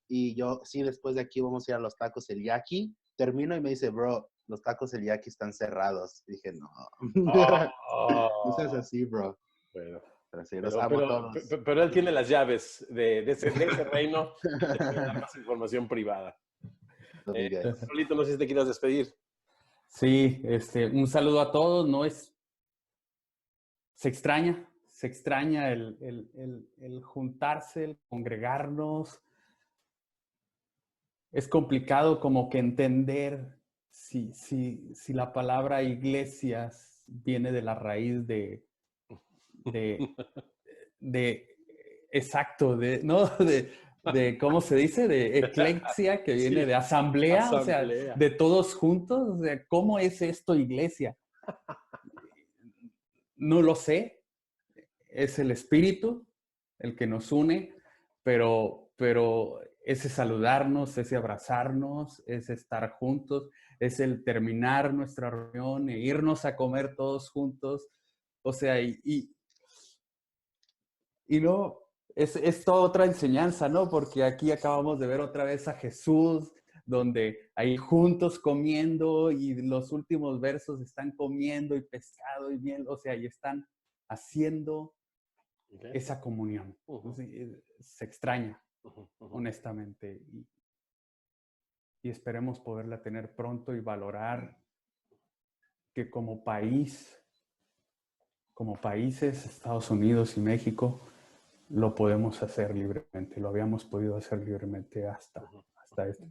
y yo, sí, después de aquí vamos a ir a los tacos El Yaqui. Termino y me dice, bro, los tacos El Yaqui están cerrados. Y dije, no. No seas así, bro. Bueno, Pero sí, los amo a todos. pero él tiene las llaves de ese reino. Te puede dar más información privada. Solito, no sé si te quieras despedir. Sí, un saludo a todos. Se extraña el juntarse, el congregarnos. Es complicado como que entender si la palabra iglesias viene de la raíz de exacto, ¿no? De ¿cómo se dice? De eclesia, que viene Sí, de asamblea, o sea, asamblea. de todos juntos. O sea, ¿cómo es esto iglesia? No lo sé. Es el Espíritu el que nos une, pero ese saludarnos, ese abrazarnos, ese estar juntos, es el terminar nuestra reunión e irnos a comer todos juntos. O sea, y no, es toda otra enseñanza, ¿no? Porque aquí acabamos de ver otra vez a Jesús, donde ahí juntos comiendo y los últimos versos están comiendo y pescado y miel, o sea, y están haciendo esa comunión. Entonces, se extraña, honestamente, y esperemos poderla tener pronto y valorar que como país, como países, Estados Unidos y México, lo podemos hacer libremente, lo habíamos podido hacer libremente hasta este.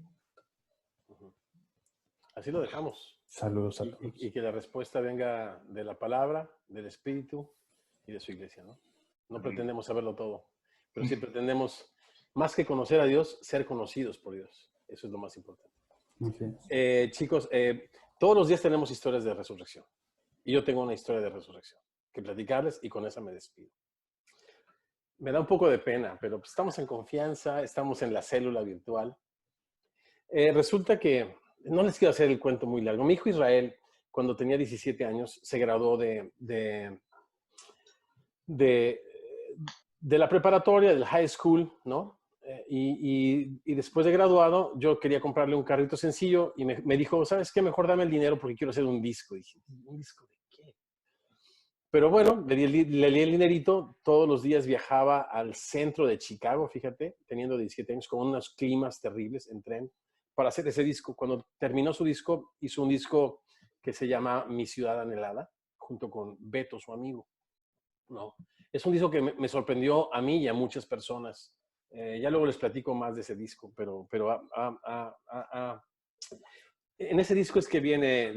Así lo dejamos. Saludos a todos. Y que la respuesta venga de la palabra, del Espíritu y de su iglesia, ¿no? No pretendemos saberlo todo, pero sí pretendemos, más que conocer a Dios, ser conocidos por Dios. Eso es lo más importante. Chicos, todos los días tenemos historias de resurrección. Y yo tengo una historia de resurrección que platicarles y con esa me despido. Me da un poco de pena, pero pues estamos en confianza, estamos en la célula virtual. Resulta que, no les quiero hacer el cuento muy largo. Mi hijo Israel, cuando tenía 17 años, se graduó de la preparatoria, del high school, ¿no? Y después de graduado, yo quería comprarle un carrito sencillo y me dijo, ¿sabes qué? Mejor dame el dinero porque quiero hacer un disco. Y dije, ¿un disco de qué? Pero bueno, le di el dinerito. Todos los días viajaba al centro de Chicago, fíjate, teniendo 17 años, con unos climas terribles en tren, para hacer ese disco. Cuando terminó su disco, hizo un disco que se llama Mi Ciudad Anhelada, junto con Beto, su amigo. No, es un disco que me sorprendió a mí y a muchas personas. Ya luego les platico más de ese disco, pero en ese disco es que viene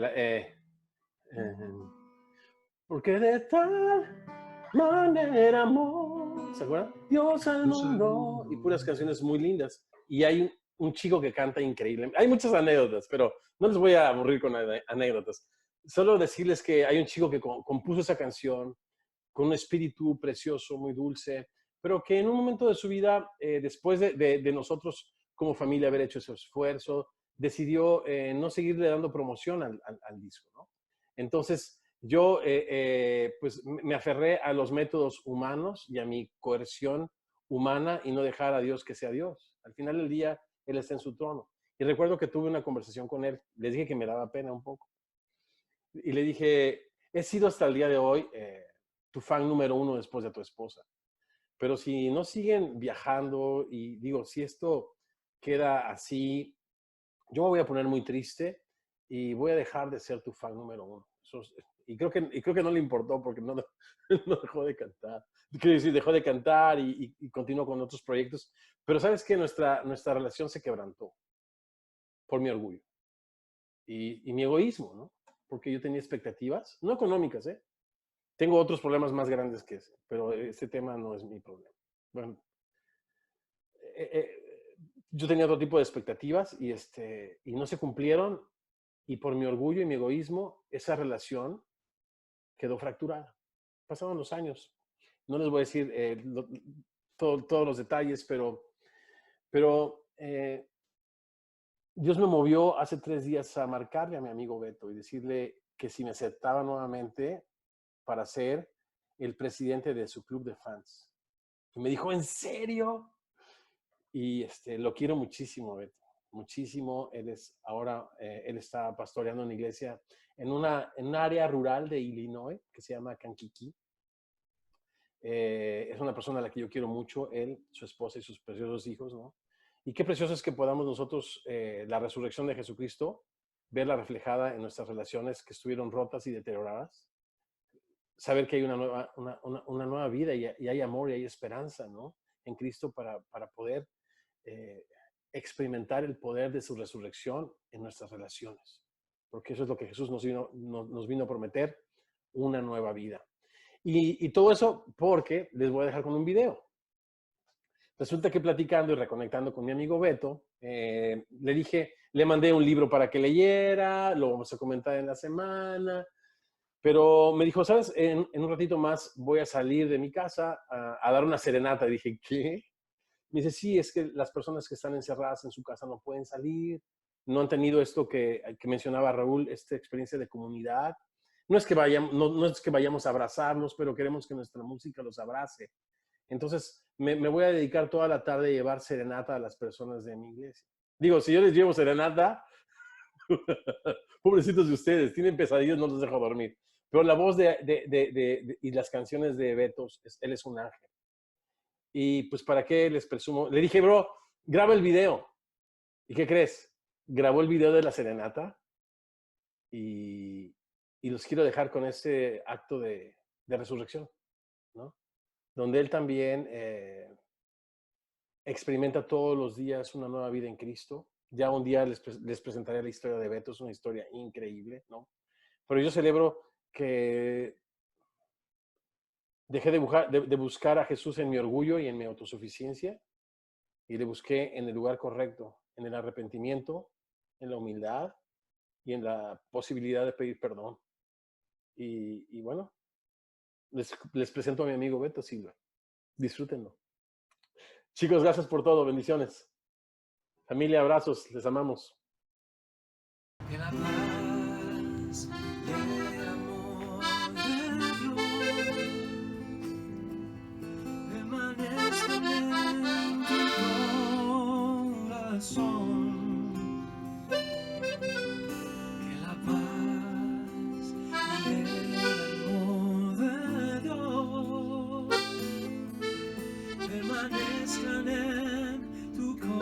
porque de tal manera amor, ¿se acuerdan? Dios al mundo, y puras canciones muy lindas. Y hay un chico que canta increíble. Hay muchas anécdotas, pero no les voy a aburrir con anécdotas. Solo decirles que hay un chico que compuso esa canción con un espíritu precioso, muy dulce, pero que en un momento de su vida, después de nosotros como familia haber hecho ese esfuerzo, decidió no seguirle dando promoción al disco, ¿no? Entonces, yo pues me aferré a los métodos humanos y a mi coerción humana y no dejar a Dios que sea Dios. Al final del día, Él está en su trono. Y recuerdo que tuve una conversación con Él. Les dije que me daba pena un poco. Y le dije, he sido hasta el día de hoy tu fan número 1 después de tu esposa. Pero si no siguen viajando y digo, si esto queda así, yo me voy a poner muy triste y voy a dejar de ser tu fan número 1. Y creo que no le importó porque no dejó de cantar. Quiero decir, dejó de cantar y continuó con otros proyectos. Pero sabes que nuestra relación se quebrantó por mi orgullo y mi egoísmo, ¿no? Porque yo tenía expectativas, no económicas, ¿eh? Tengo otros problemas más grandes que ese, pero este tema no es mi problema. Bueno, yo tenía otro tipo de expectativas y no se cumplieron y por mi orgullo y mi egoísmo, esa relación quedó fracturada. Pasaron los años. No les voy a decir todos los detalles, pero Dios me movió hace 3 días a marcarle a mi amigo Beto y decirle que si me aceptaba nuevamente para ser el presidente de su club de fans. Y me dijo, ¿en serio? Y lo quiero muchísimo, Beto, muchísimo. Él está pastoreando una iglesia en un área rural de Illinois que se llama Kankakee. Es una persona a la que yo quiero mucho, él, su esposa y sus preciosos hijos, ¿no? Y qué precioso es que podamos nosotros, la resurrección de Jesucristo, verla reflejada en nuestras relaciones que estuvieron rotas y deterioradas. Saber que hay una nueva vida y hay amor y hay esperanza, ¿no? En Cristo para poder experimentar el poder de su resurrección en nuestras relaciones. Porque eso es lo que Jesús nos vino a prometer, una nueva vida. Y todo eso porque les voy a dejar con un video. Resulta que platicando y reconectando con mi amigo Beto, le mandé un libro para que leyera, lo vamos a comentar en la semana. Pero me dijo, ¿sabes? En un ratito más voy a salir de mi casa a dar una serenata. Y dije, ¿qué? Me dice, sí, es que las personas que están encerradas en su casa no pueden salir, no han tenido esto que mencionaba Raúl, esta experiencia de comunidad. No es que vayamos a abrazarlos, pero queremos que nuestra música los abrace. Entonces, me voy a dedicar toda la tarde a llevar serenata a las personas de mi iglesia. Digo, si yo les llevo serenata, pobrecitos de ustedes, tienen pesadillas, no los dejo dormir. Pero la voz y las canciones de Beto, él es un ángel. Y pues, ¿para qué les presumo? Le dije, bro, graba el video. ¿Y qué crees? Grabó el video de la serenata y los quiero dejar con este acto de resurrección, ¿no? Donde él también experimenta todos los días una nueva vida en Cristo. Ya un día les presentaré la historia de Beto, es una historia increíble, ¿no? Pero yo celebro que dejé de buscar a Jesús en mi orgullo y en mi autosuficiencia y le busqué en el lugar correcto, en el arrepentimiento, en la humildad y en la posibilidad de pedir perdón. Y bueno, les presento a mi amigo Beto Silva. Disfrútenlo. Chicos, gracias por todo. Bendiciones. Familia, abrazos. Les amamos. Que la paz y el amor de Dios permanezcan en tu corazón. Que la paz y el amor de Dios permanezcan en tu corazón.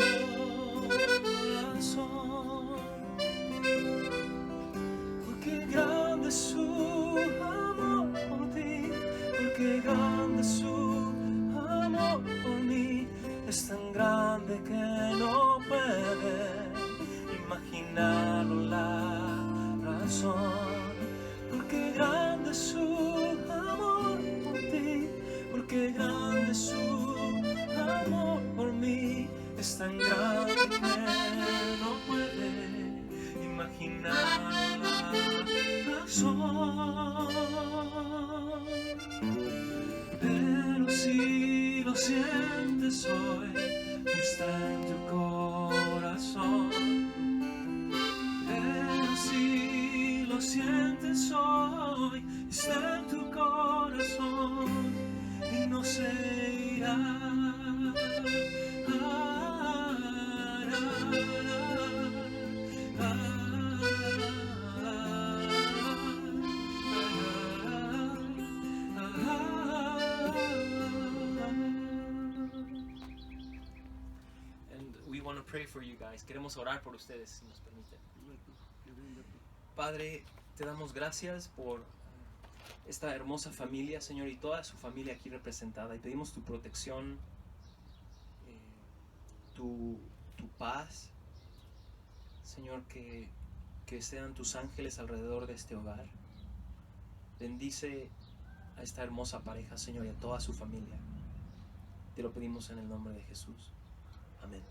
Porque grande es su amor por ti, porque grande es su amor por mí, es tan grande que no puede imaginarlo la razón. Porque grande es su amor por ti, porque grande es su amor por mí, es tan grande que no puede imaginar la razón. Pero si lo sientes hoy, está en tu corazón. Pero si lo sientes hoy, está en tu corazón y no se irá. We want to pray for you guys. Queremos orar por ustedes, si nos permiten. Padre, te damos gracias por esta hermosa familia, Señor, y toda su familia aquí representada. Y pedimos tu protección, tu paz, Señor, que sean tus ángeles alrededor de este hogar. Bendice a esta hermosa pareja, Señor, y a toda su familia. Te lo pedimos en el nombre de Jesús. Amén.